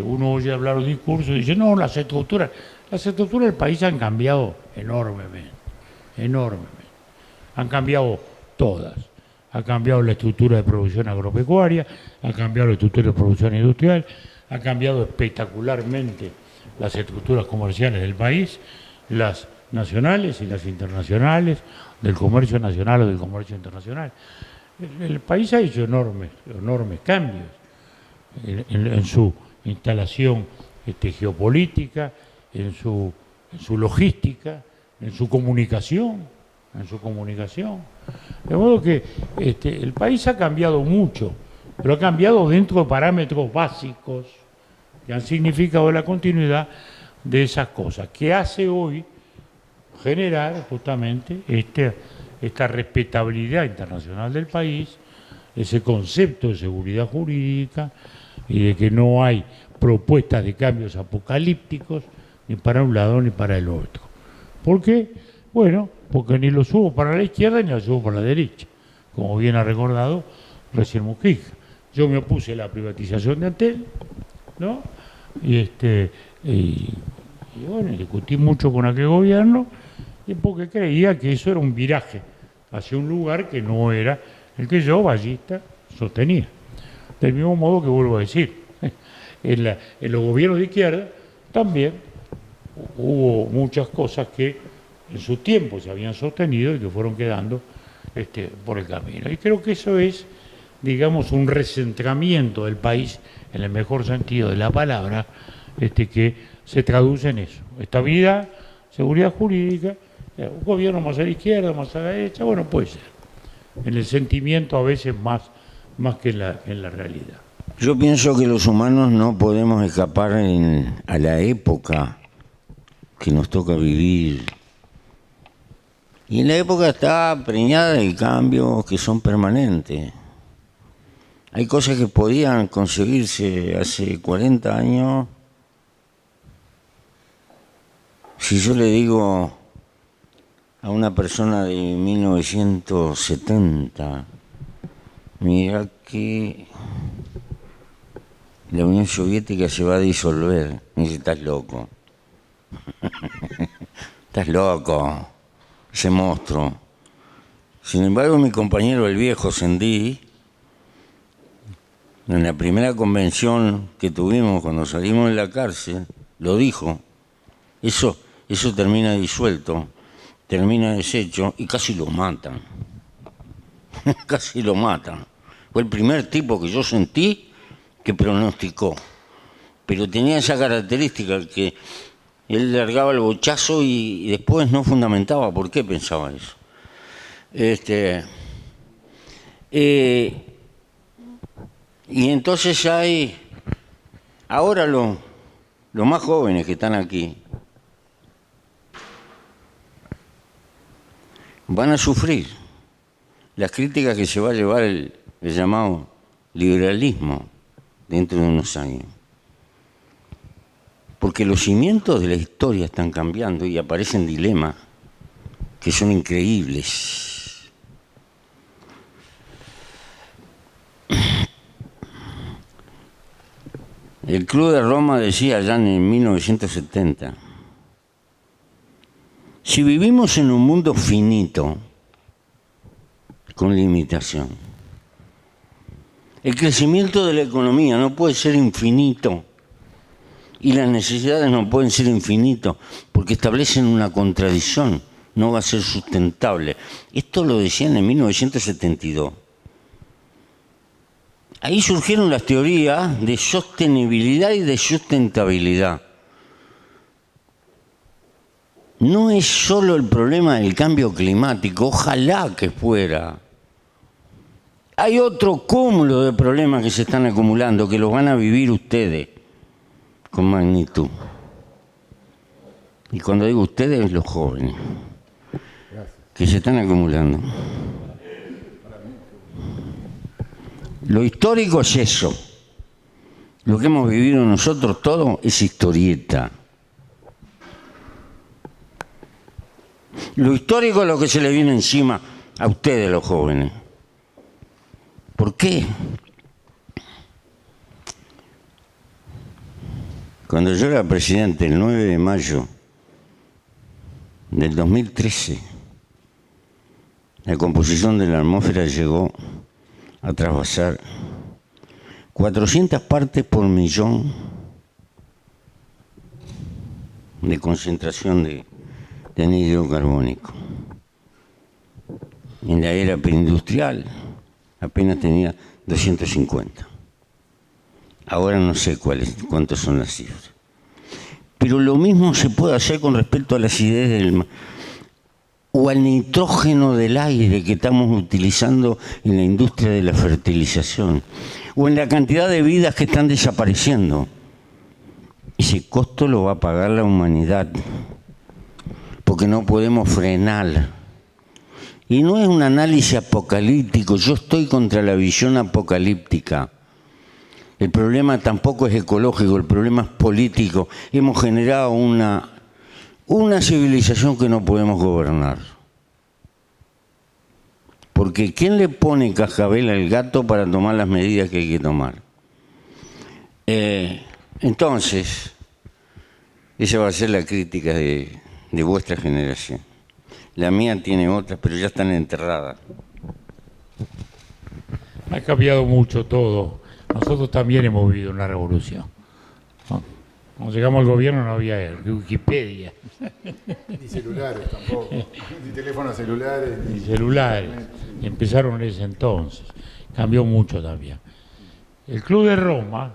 [SPEAKER 2] uno oye hablar los discursos y dice, no, las estructuras del país han cambiado enormemente. Han cambiado todas. Ha cambiado la estructura de producción agropecuaria, ha cambiado la estructura de producción industrial, ha cambiado espectacularmente las estructuras comerciales del país, las nacionales y las internacionales, del comercio nacional o del comercio internacional. El país ha hecho enormes cambios en su instalación geopolítica, en su logística, en su comunicación. De modo que el país ha cambiado mucho, pero ha cambiado dentro de parámetros básicos que han significado la continuidad de esas cosas, que hace hoy generar justamente esta respetabilidad internacional del país, ese concepto de seguridad jurídica y de que no hay propuestas de cambios apocalípticos ni para un lado ni para el otro. ¿Por qué? Bueno, porque ni los hubo para la izquierda ni los hubo para la derecha, como bien ha recordado recién Mujica. Yo me opuse a la privatización de Antel, ¿no? Y bueno, discutí mucho con aquel gobierno, y porque creía que eso era un viraje hacia un lugar que no era el que yo, ballista, sostenía. Del mismo modo que vuelvo a decir, en los gobiernos de izquierda también hubo muchas cosas que en su tiempo se habían sostenido y que fueron quedando por el camino. Y creo que eso es, digamos, un recentramiento del país, en el mejor sentido de la palabra, que se traduce en eso. Estabilidad, seguridad jurídica, un gobierno más a la izquierda, más a la derecha, bueno, puede ser. En el sentimiento a veces más que en la realidad.
[SPEAKER 3] Yo pienso que los humanos no podemos escapar a la época que nos toca vivir. Y en la época está preñada de cambios que son permanentes. Hay cosas que podían conseguirse hace 40 años. Si yo le digo a una persona de 1970, mira que la Unión Soviética se va a disolver, me dice, estás loco. Estás loco, ese monstruo. Sin embargo, mi compañero el viejo Sendí, en la primera convención que tuvimos cuando salimos de la cárcel, lo dijo. Eso termina disuelto, termina deshecho y casi lo matan. Casi lo matan. Fue el primer tipo que yo sentí que pronosticó. Pero tenía esa característica que él largaba el bochazo y después no fundamentaba por qué pensaba eso. Y entonces hay, ahora los más jóvenes que están aquí, van a sufrir las críticas que se va a llevar el llamado liberalismo dentro de unos años. Porque los cimientos de la historia están cambiando y aparecen dilemas que son increíbles. El Club de Roma decía ya en 1970, si vivimos en un mundo finito, con limitación, el crecimiento de la economía no puede ser infinito y las necesidades no pueden ser infinitas porque establecen una contradicción, no va a ser sustentable. Esto lo decían en 1972. Ahí surgieron las teorías de sostenibilidad y de sustentabilidad. No es solo el problema del cambio climático, ojalá que fuera. Hay otro cúmulo de problemas que se están acumulando, que los van a vivir ustedes con magnitud. Y cuando digo ustedes, los jóvenes, que se están acumulando. Lo histórico es eso. Lo que hemos vivido nosotros todos es historieta. Lo histórico es lo que se le viene encima a ustedes, los jóvenes. ¿Por qué? Cuando yo era presidente, el 9 de mayo del 2013, la composición de la atmósfera llegó a trasvasar 400 partes por millón de concentración de anhídrido carbónico. En la era preindustrial apenas tenía 250. Ahora no sé cuántas son las cifras. Pero lo mismo se puede hacer con respecto a la acidez del mar o al nitrógeno del aire que estamos utilizando en la industria de la fertilización, o en la cantidad de vidas que están desapareciendo. Ese costo lo va a pagar la humanidad, porque no podemos frenar. Y no es un análisis apocalíptico, yo estoy contra la visión apocalíptica. El problema tampoco es ecológico, el problema es político. Hemos generado una civilización que no podemos gobernar. Porque ¿quién le pone cascabel al gato para tomar las medidas que hay que tomar? Entonces, esa va a ser la crítica de vuestra generación. La mía tiene otras, pero ya están enterradas.
[SPEAKER 2] Ha cambiado mucho todo. Nosotros también hemos vivido una revolución. Cuando llegamos al gobierno no había Wikipedia.
[SPEAKER 1] Ni celulares tampoco, ni teléfonos celulares.
[SPEAKER 2] Ni celulares. Empezaron en ese entonces. Cambió mucho también. El Club de Roma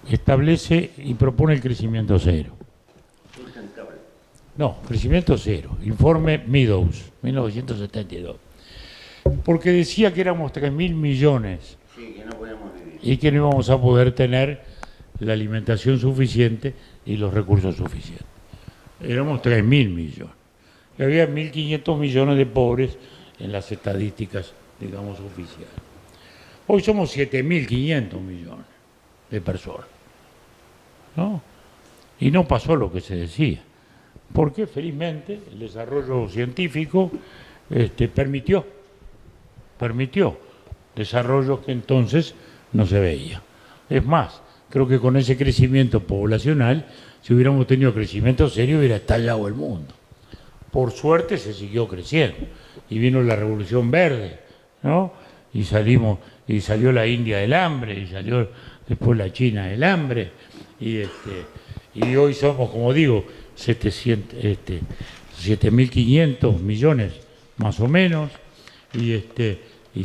[SPEAKER 2] establece y propone el crecimiento cero. No, crecimiento cero. Informe Meadows, 1972. Porque decía que éramos 3.000 millones.
[SPEAKER 3] Sí, que no podíamos vivir.
[SPEAKER 2] Y que no íbamos a poder tener la alimentación suficiente y los recursos suficientes. Éramos 3.000 millones. Y había 1.500 millones de pobres en las estadísticas, digamos, oficiales. Hoy somos 7.500 millones de personas, ¿no? Y no pasó lo que se decía. Porque felizmente el desarrollo científico permitió desarrollos que entonces no se veía. Es más, creo que con ese crecimiento poblacional, si hubiéramos tenido crecimiento serio, hubiera estallado el mundo. Por suerte se siguió creciendo y vino la Revolución Verde, ¿no? Y salió la India del hambre, y salió después la China del hambre, y hoy somos, como digo, 7.500 millones más o menos, y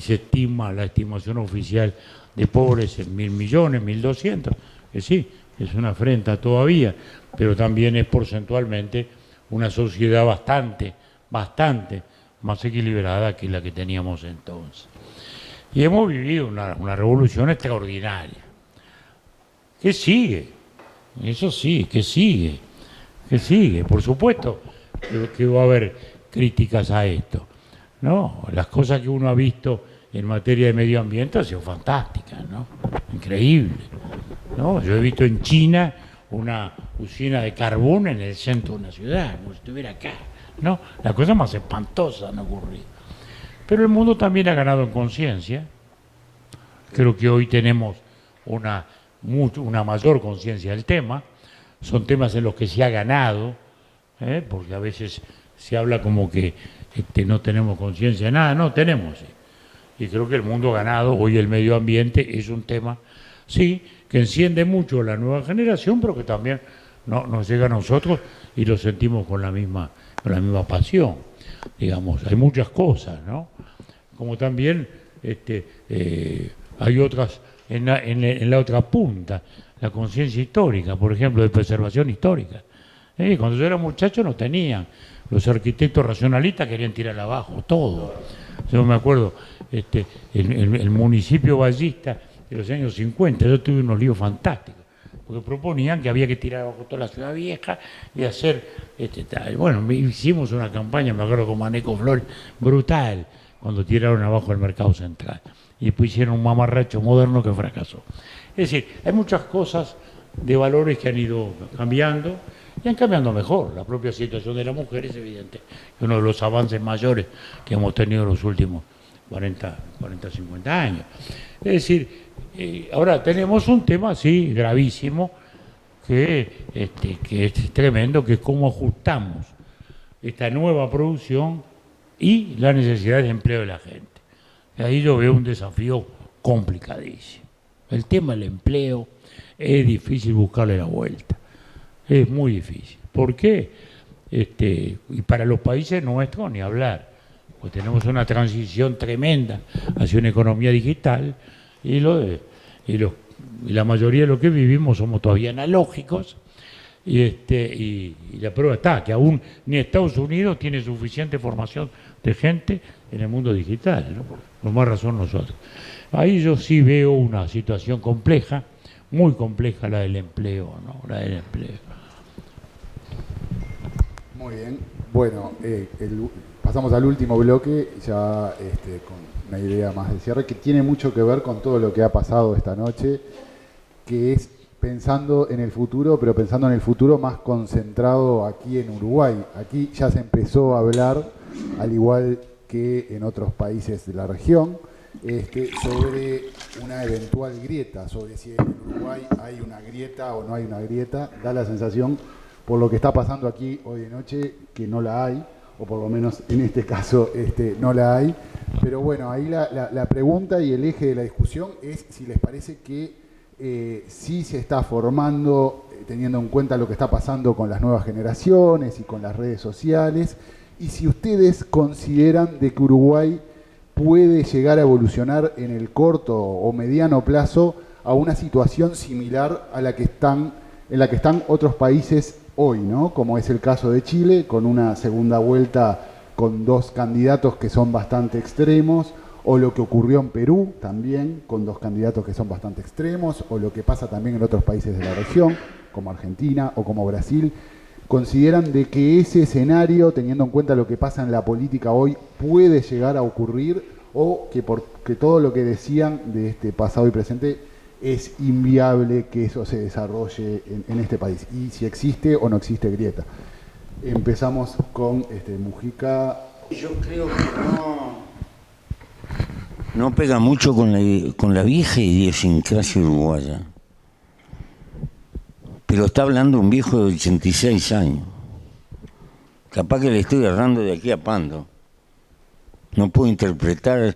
[SPEAKER 2] se estima, la estimación oficial de pobres en 1.000 millones, 1.200, que sí, es una afrenta todavía, pero también es porcentualmente una sociedad bastante más equilibrada que la que teníamos entonces. Y hemos vivido una revolución extraordinaria, que sigue, eso sí, que sigue, por supuesto que va a haber críticas a esto, ¿no? Las cosas que uno ha visto en materia de medio ambiente han sido fantásticas, ¿no? Increíble, ¿no? Yo he visto en China una usina de carbón en el centro de una ciudad, como si estuviera acá, ¿no? La cosa más espantosa han ocurrido. Pero el mundo también ha ganado en conciencia. Creo que hoy tenemos una mayor conciencia del tema. Son temas en los que se ha ganado, porque a veces se habla como que no tenemos conciencia de nada. No, tenemos. Y creo que el mundo ha ganado. Hoy el medio ambiente es un tema, sí, que enciende mucho a la nueva generación, pero que también nos llega a nosotros y lo sentimos con la misma pasión. Digamos, hay muchas cosas, ¿no? Como también hay otras en la otra punta, la conciencia histórica, por ejemplo, de preservación histórica. Cuando yo era muchacho no tenían. Los arquitectos racionalistas querían tirar abajo todo. Yo me acuerdo, el municipio vallista de los años 50, yo tuve unos líos fantásticos, porque proponían que había que tirar abajo toda la ciudad vieja y hacer, bueno, hicimos una campaña, me acuerdo con Maneco Flores, brutal, cuando tiraron abajo el mercado central. Y después hicieron un mamarracho moderno que fracasó. Es decir, hay muchas cosas de valores que han ido cambiando y han cambiado mejor. La propia situación de la mujer es evidente, que uno de los avances mayores que hemos tenido en los últimos 40, 50 años. Es decir, ahora tenemos un tema, sí, gravísimo, que es tremendo, que es cómo ajustamos esta nueva producción y la necesidad de empleo de la gente. Y ahí yo veo un desafío complicadísimo. El tema del empleo es difícil buscarle la vuelta. Es muy difícil. ¿Por qué? Y para los países nuestros ni hablar, pues tenemos una transición tremenda hacia una economía digital y la mayoría de lo que vivimos somos todavía analógicos y la prueba está que aún ni Estados Unidos tiene suficiente formación de gente en el mundo digital, ¿no? Por más razón nosotros. Ahí yo sí veo una situación compleja, muy compleja, la del empleo, ¿no? La del empleo.
[SPEAKER 1] Muy bien. Bueno, pasamos al último bloque, ya con una idea más de cierre, que tiene mucho que ver con todo lo que ha pasado esta noche, que es pensando en el futuro, pero pensando en el futuro más concentrado aquí en Uruguay. Aquí ya se empezó a hablar, al igual que en otros países de la región, sobre una eventual grieta, sobre si en Uruguay hay una grieta o no hay una grieta. Da la sensación, por lo que está pasando aquí hoy de noche, que no la hay, o por lo menos en este caso no la hay. Pero bueno, ahí la pregunta y el eje de la discusión es si les parece que sí se está formando, teniendo en cuenta lo que está pasando con las nuevas generaciones y con las redes sociales, y si ustedes consideran de que Uruguay puede llegar a evolucionar en el corto o mediano plazo a una situación similar a la que en la que están otros países hoy, ¿no? Como es el caso de Chile, con una segunda vuelta con dos candidatos que son bastante extremos, o lo que ocurrió en Perú también, con dos candidatos que son bastante extremos, o lo que pasa también en otros países de la región, como Argentina o como Brasil. ¿Consideran de que ese escenario, teniendo en cuenta lo que pasa en la política hoy, puede llegar a ocurrir, o que todo lo que decían de este pasado y presente es inviable que eso se desarrolle en este país? Y si existe o no existe grieta. Empezamos con Mujica.
[SPEAKER 3] Yo creo que no pega mucho con la vieja idiosincrasia uruguaya. Pero está hablando un viejo de 86 años. Capaz que le estoy agarrando de aquí a Pando. No puedo interpretar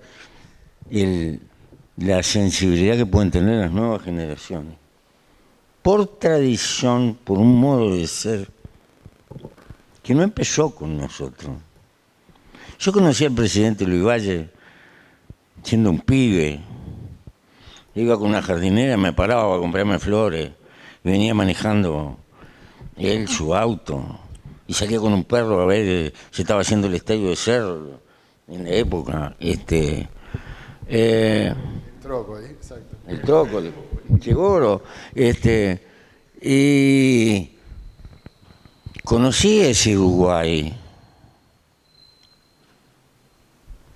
[SPEAKER 3] la sensibilidad que pueden tener las nuevas generaciones. Por tradición, por un modo de ser, que no empezó con nosotros. Yo conocí al presidente Luis Valle siendo un pibe. Iba con una jardinera, me paraba a comprarme flores. Y venía manejando él su auto. Y salía con un perro a ver, se estaba haciendo el estadio de Cerro en la época.
[SPEAKER 1] El Trócoli, exacto.
[SPEAKER 3] El Trócoli, Chegoro. Y conocí ese Uruguay.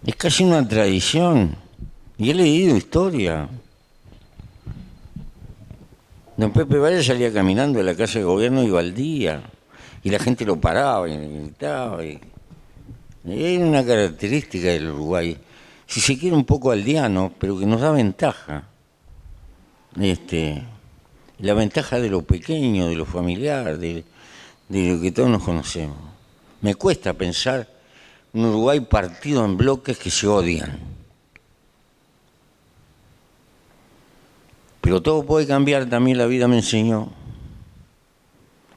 [SPEAKER 3] Es casi una tradición. Y he leído historia. Don Pepe Valle salía caminando de la casa de gobierno y iba al día, y la gente lo paraba y gritaba. Es una característica del Uruguay, si se quiere un poco aldeano, pero que nos da ventaja. La ventaja de lo pequeño, de lo familiar, de lo que todos nos conocemos. Me cuesta pensar un Uruguay partido en bloques que se odian. Pero todo puede cambiar, también la vida me enseñó.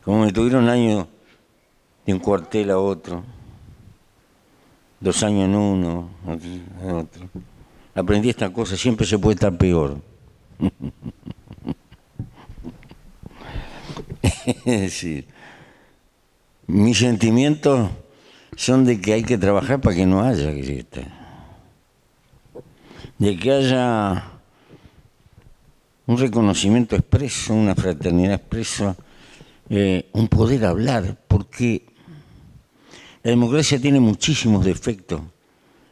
[SPEAKER 3] Como me tuvieron años de un cuartel a otro, 2 años en uno, en otro. Aprendí esta cosa, siempre se puede estar peor. Es decir, mis sentimientos son de que hay que trabajar para que no haya grieta, de que haya un reconocimiento expreso, una fraternidad expresa, un poder hablar, porque la democracia tiene muchísimos defectos,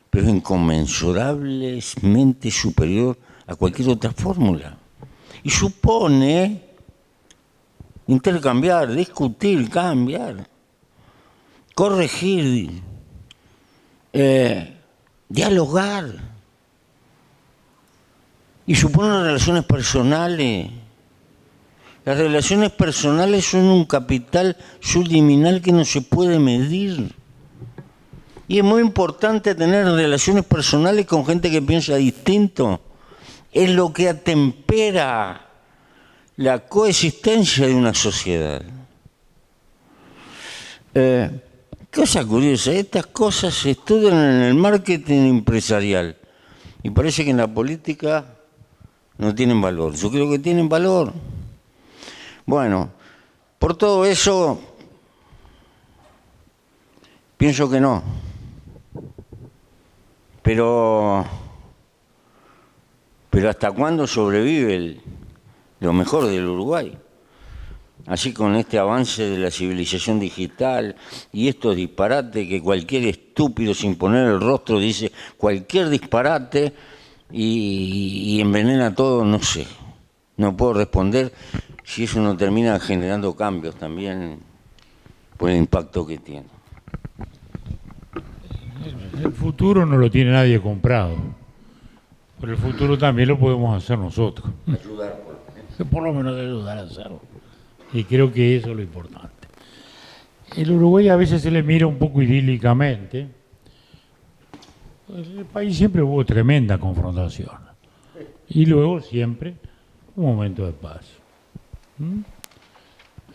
[SPEAKER 3] pero es inconmensurablemente superior a cualquier otra fórmula. Y supone intercambiar, discutir, cambiar, corregir, dialogar. Y supone relaciones personales. Las relaciones personales son un capital subliminal que no se puede medir. Y es muy importante tener relaciones personales con gente que piensa distinto. Es lo que atempera la coexistencia de una sociedad. Cosa curiosa, estas cosas se estudian en el marketing empresarial y parece que en la política no tienen valor. Yo creo que tienen valor. Bueno, por todo eso, pienso que no. Pero ¿hasta cuándo sobrevive lo mejor del Uruguay? Así con este avance de la civilización digital y estos disparates que cualquier estúpido sin poner el rostro dice cualquier disparate y envenena todo, no sé. No puedo responder si eso no termina generando cambios también por el impacto que tiene.
[SPEAKER 2] El futuro no lo tiene nadie comprado, pero el futuro también lo podemos hacer nosotros.
[SPEAKER 3] Ayudar,
[SPEAKER 2] por lo menos ayudar a hacerlo. Y creo que eso es lo importante. El Uruguay a veces se le mira un poco idílicamente. En el país siempre hubo tremenda confrontación. Y luego siempre un momento de paz.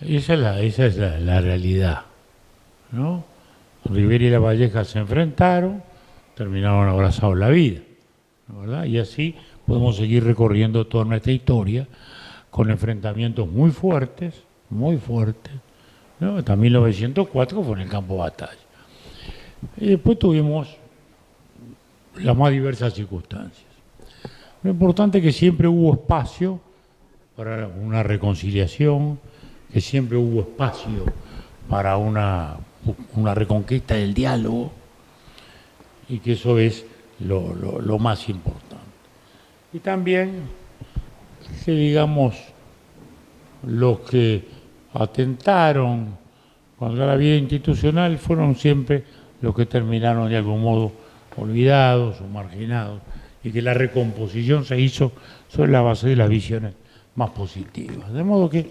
[SPEAKER 2] Esa es la realidad, ¿no? Rivera y La Valleja se enfrentaron, terminaron abrazados la vida, ¿verdad? Y así podemos seguir recorriendo toda nuestra historia con enfrentamientos muy fuertes, ¿no? Hasta 1904 fue en el campo de batalla. Y después tuvimos las más diversas circunstancias. Lo importante es que siempre hubo espacio para una reconciliación, que siempre hubo espacio para una reconquista del diálogo, y que eso es lo más importante. Y también que, digamos, los que atentaron contra la vida institucional fueron siempre los que terminaron de algún modo olvidados o marginados, y que la recomposición se hizo sobre la base de las visiones más positivas. De modo que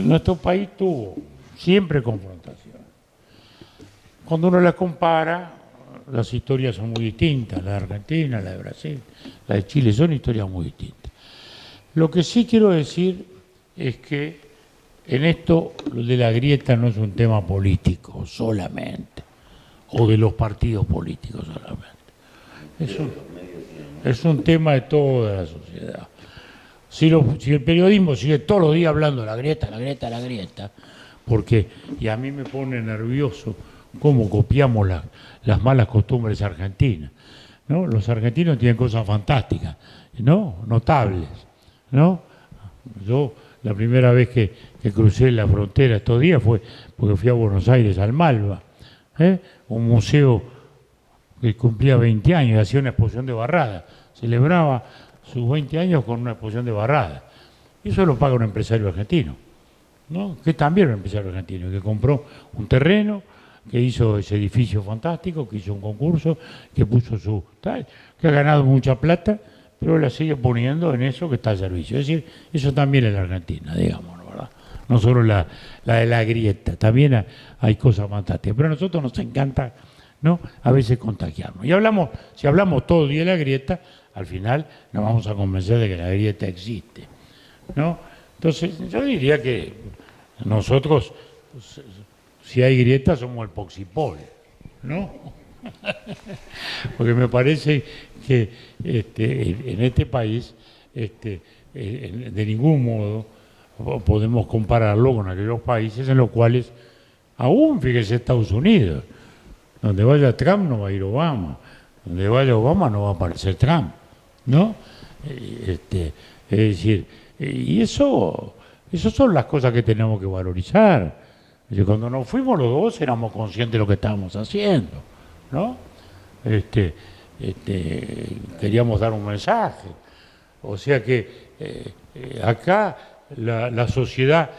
[SPEAKER 2] nuestro país tuvo siempre confrontaciones. Cuando uno las compara, las historias son muy distintas, la de Argentina, la de Brasil, la de Chile, son historias muy distintas. Lo que sí quiero decir es que en esto lo de la grieta no es un tema político solamente, o de los partidos políticos solamente. Es un tema de toda la sociedad. Si el periodismo sigue todos los días hablando de la grieta, porque, y a mí me pone nervioso cómo copiamos las malas costumbres argentinas, ¿no? Los argentinos tienen cosas fantásticas, ¿no? Notables, ¿no? Yo la primera vez que crucé la frontera estos días fue porque fui a Buenos Aires, al Malva, un museo que cumplía 20 años y hacía una exposición de Barrada, celebraba sus 20 años con una exposición de Barrada. Y eso lo paga un empresario argentino, ¿no? Que también es un empresario argentino, que compró un terreno, que hizo ese edificio fantástico, que hizo un concurso, que puso su tal, que ha ganado mucha plata, pero la sigue poniendo en eso que está al servicio. Es decir, eso también es la Argentina, digamos, ¿verdad? No solo la de la grieta, también hay cosas fantásticas. Pero a nosotros nos encanta, ¿no?, a veces contagiarnos. Y si hablamos todo el día de la grieta, al final nos vamos a convencer de que la grieta existe, ¿no? Entonces, yo diría que nosotros, si hay grieta, somos el Poxipol, ¿no? Porque me parece que en este país, de ningún modo podemos compararlo con aquellos países en los cuales, aún fíjese Estados Unidos, donde vaya Trump no va a ir Obama, donde vaya Obama no va a aparecer Trump, ¿no? Es decir, y eso son las cosas que tenemos que valorizar. Cuando nos fuimos los dos éramos conscientes de lo que estábamos haciendo, ¿no? Queríamos dar un mensaje. O sea que acá la sociedad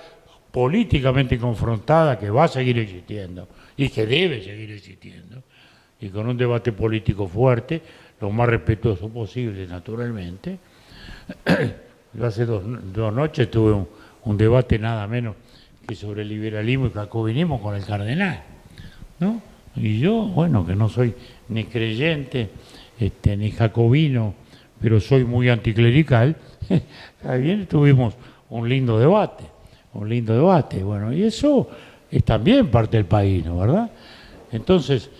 [SPEAKER 2] políticamente confrontada, que va a seguir existiendo y que debe seguir existiendo, y con un debate político fuerte, lo más respetuoso posible, naturalmente. Yo hace dos noches tuve un debate nada menos que sobre el liberalismo y jacobinismo con el cardenal, ¿no? Y yo, bueno, que no soy ni creyente ni jacobino, pero soy muy anticlerical, también tuvimos un lindo debate, bueno, y eso es también parte del país, ¿no?, ¿verdad? Entonces,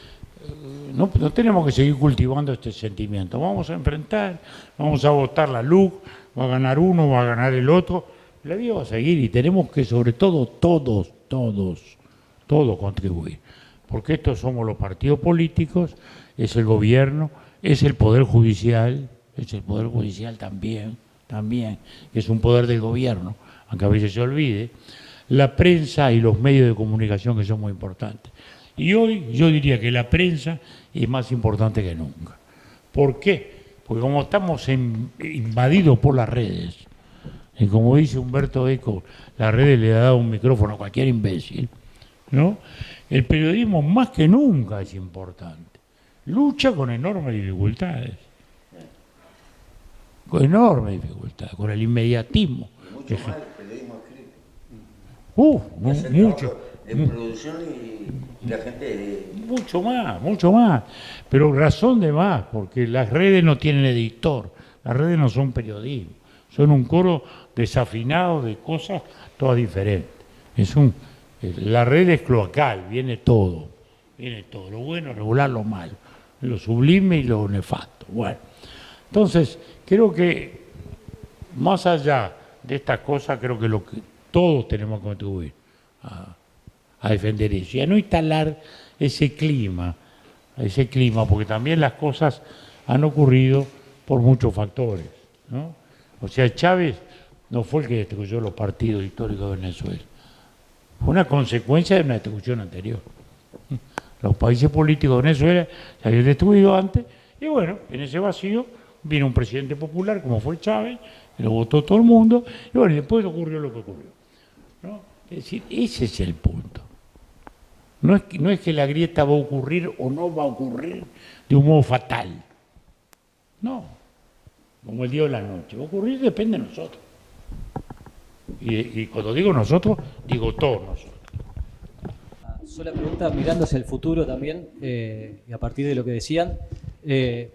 [SPEAKER 2] no tenemos que seguir cultivando este sentimiento, vamos a enfrentar, vamos a votar la LUC, va a ganar uno, va a ganar el otro, la vida va a seguir y tenemos que, sobre todo, todos contribuir, porque estos somos los partidos políticos, es el gobierno, es el poder judicial también, que es un poder del gobierno, aunque a veces se olvide, la prensa y los medios de comunicación, que son muy importantes. Y hoy yo diría que la prensa es más importante que nunca. ¿Por qué? Porque como estamos invadidos por las redes, y como dice Humberto Eco, las redes le han dado un micrófono a cualquier imbécil, ¿no? El periodismo más que nunca es importante. Lucha con enormes dificultades. Con el inmediatismo.
[SPEAKER 3] Mucho más el periodismo escrito.
[SPEAKER 2] Mucho.
[SPEAKER 3] En producción y la gente...
[SPEAKER 2] Mucho más. Pero razón de más, porque las redes no tienen editor, las redes no son periodismo, son un coro desafinado de cosas todas diferentes. La red es cloacal, viene todo, lo bueno, regular, lo malo, lo sublime y lo nefasto. Bueno, entonces creo que más allá de estas cosas, creo que todos tenemos que contribuir a defender eso y a no instalar ese clima, porque también las cosas han ocurrido por muchos factores, ¿no? O sea, Chávez no fue el que destruyó los partidos históricos de Venezuela, fue una consecuencia de una destrucción anterior. Los países políticos de Venezuela se habían destruido antes y bueno, en ese vacío vino un presidente popular como fue Chávez, lo votó todo el mundo y bueno, y después ocurrió lo que ocurrió, ¿no? Es decir, ese es el punto. No es que la grieta va a ocurrir o no va a ocurrir de un modo fatal. No, como el día o la noche. Va a ocurrir, depende de nosotros. Y cuando digo nosotros, digo todos nosotros.
[SPEAKER 4] Sola pregunta, mirando hacia el futuro también, y a partir de lo que decían, ¿les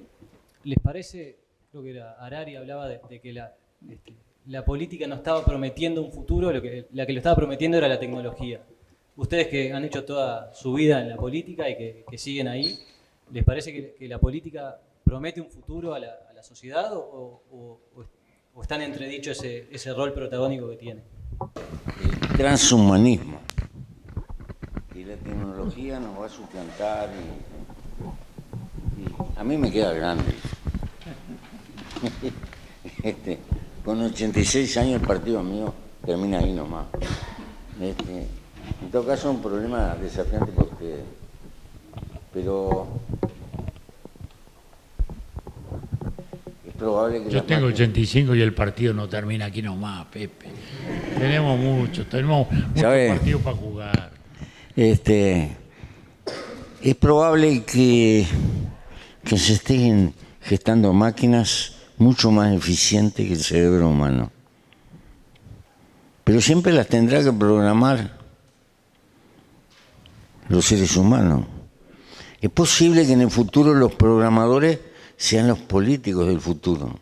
[SPEAKER 4] parece, creo que era Harari hablaba de que la política no estaba prometiendo un futuro, la que lo estaba prometiendo era la tecnología? Ustedes que han hecho toda su vida en la política y que siguen ahí, ¿les parece que la política promete un futuro a la sociedad o está en entredicho ese rol protagónico que tiene?
[SPEAKER 3] El transhumanismo y la tecnología nos va a suplantar y a mí me queda grande. Con 86 años el partido mío termina ahí nomás. En todo caso es un problema desafiante para ustedes, pero probable que
[SPEAKER 2] Yo tengo 85 y el partido no termina aquí nomás, Pepe. Tenemos mucho partido para jugar.
[SPEAKER 3] Es probable que se estén gestando máquinas mucho más eficientes que el cerebro humano. Pero siempre las tendrá que programar los seres humanos. Es posible que en el futuro los programadores sean los políticos del futuro,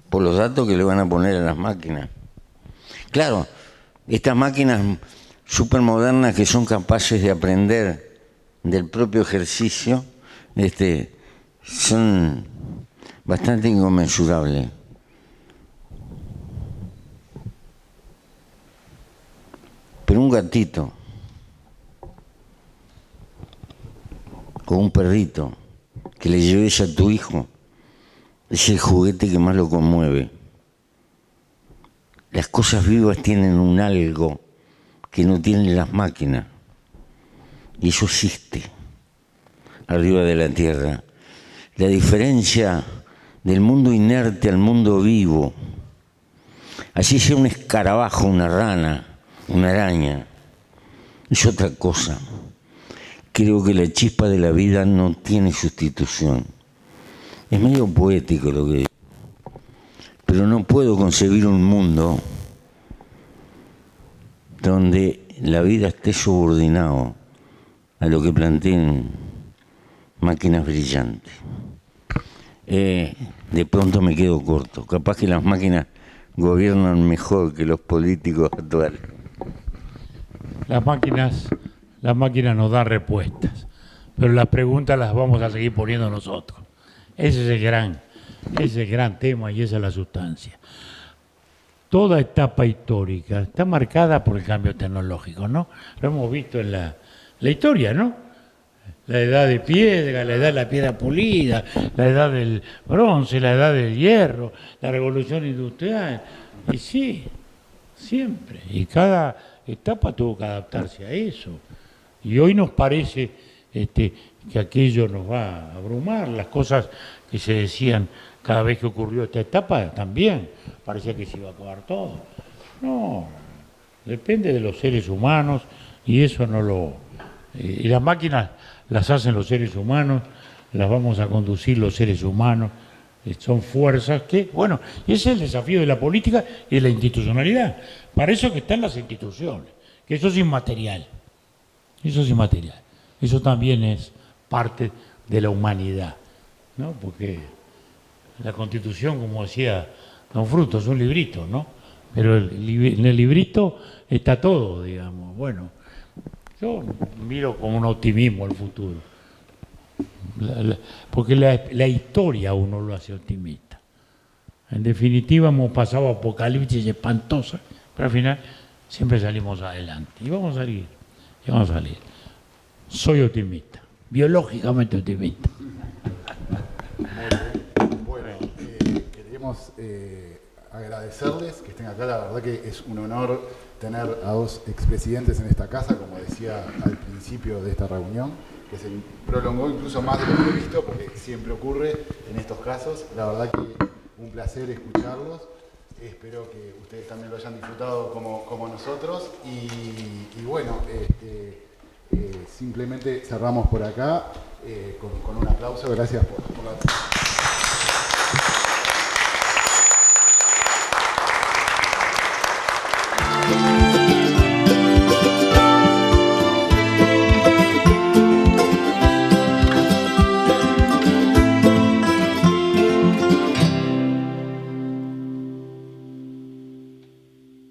[SPEAKER 3] por los datos que le van a poner a las máquinas. Claro, estas máquinas supermodernas que son capaces de aprender del propio ejercicio, son bastante inconmensurables. Pero un gatito o un perrito que le lleves a tu hijo es el juguete que más lo conmueve. Las cosas vivas tienen un algo que no tienen las máquinas, y eso existe arriba de la tierra. La diferencia del mundo inerte al mundo vivo, así sea un escarabajo, una rana, una araña, es otra cosa. Creo que la chispa de la vida no tiene sustitución. Es medio poético lo que digo, pero no puedo concebir un mundo donde la vida esté subordinado a lo que planteen máquinas brillantes. De pronto me quedo corto. Capaz que las máquinas gobiernan mejor que los políticos actuales.
[SPEAKER 2] Las máquinas nos dan respuestas, pero las preguntas las vamos a seguir poniendo nosotros. Ese es el gran tema y esa es la sustancia. Toda etapa histórica está marcada por el cambio tecnológico, ¿no? Lo hemos visto en la historia, ¿no? La edad de piedra, la edad de la piedra pulida, la edad del bronce, la edad del hierro, la revolución industrial. Y sí, siempre. Y cada etapa tuvo que adaptarse a eso. Y hoy nos parece que aquello nos va a abrumar. Las cosas que se decían cada vez que ocurrió esta etapa también. Parecía que se iba a acabar todo. No, depende de los seres humanos y eso no lo... y las máquinas las hacen los seres humanos, las vamos a conducir los seres humanos. Son fuerzas que, bueno, y ese es el desafío de la política y de la institucionalidad. Para eso que están las instituciones, que eso es inmaterial. Eso es inmaterial. Eso también es parte de la humanidad, ¿no? Porque la Constitución, como decía Don Fruto, es un librito, ¿no? Pero en el librito está todo, digamos. Bueno, yo miro con un optimismo el futuro. Porque la historia a uno lo hace optimista. En definitiva hemos pasado apocalipsis espantosas, pero al final siempre salimos adelante. Y vamos a salir. Soy optimista, biológicamente optimista.
[SPEAKER 1] Bueno, queremos agradecerles que estén acá. La verdad que es un honor tener a dos expresidentes en esta casa, como decía al principio de esta reunión, que se prolongó incluso más de lo previsto, porque siempre ocurre en estos casos. La verdad que un placer escucharlos. Espero que ustedes también lo hayan disfrutado como nosotros. Y bueno, simplemente cerramos por acá con un aplauso. Gracias por la...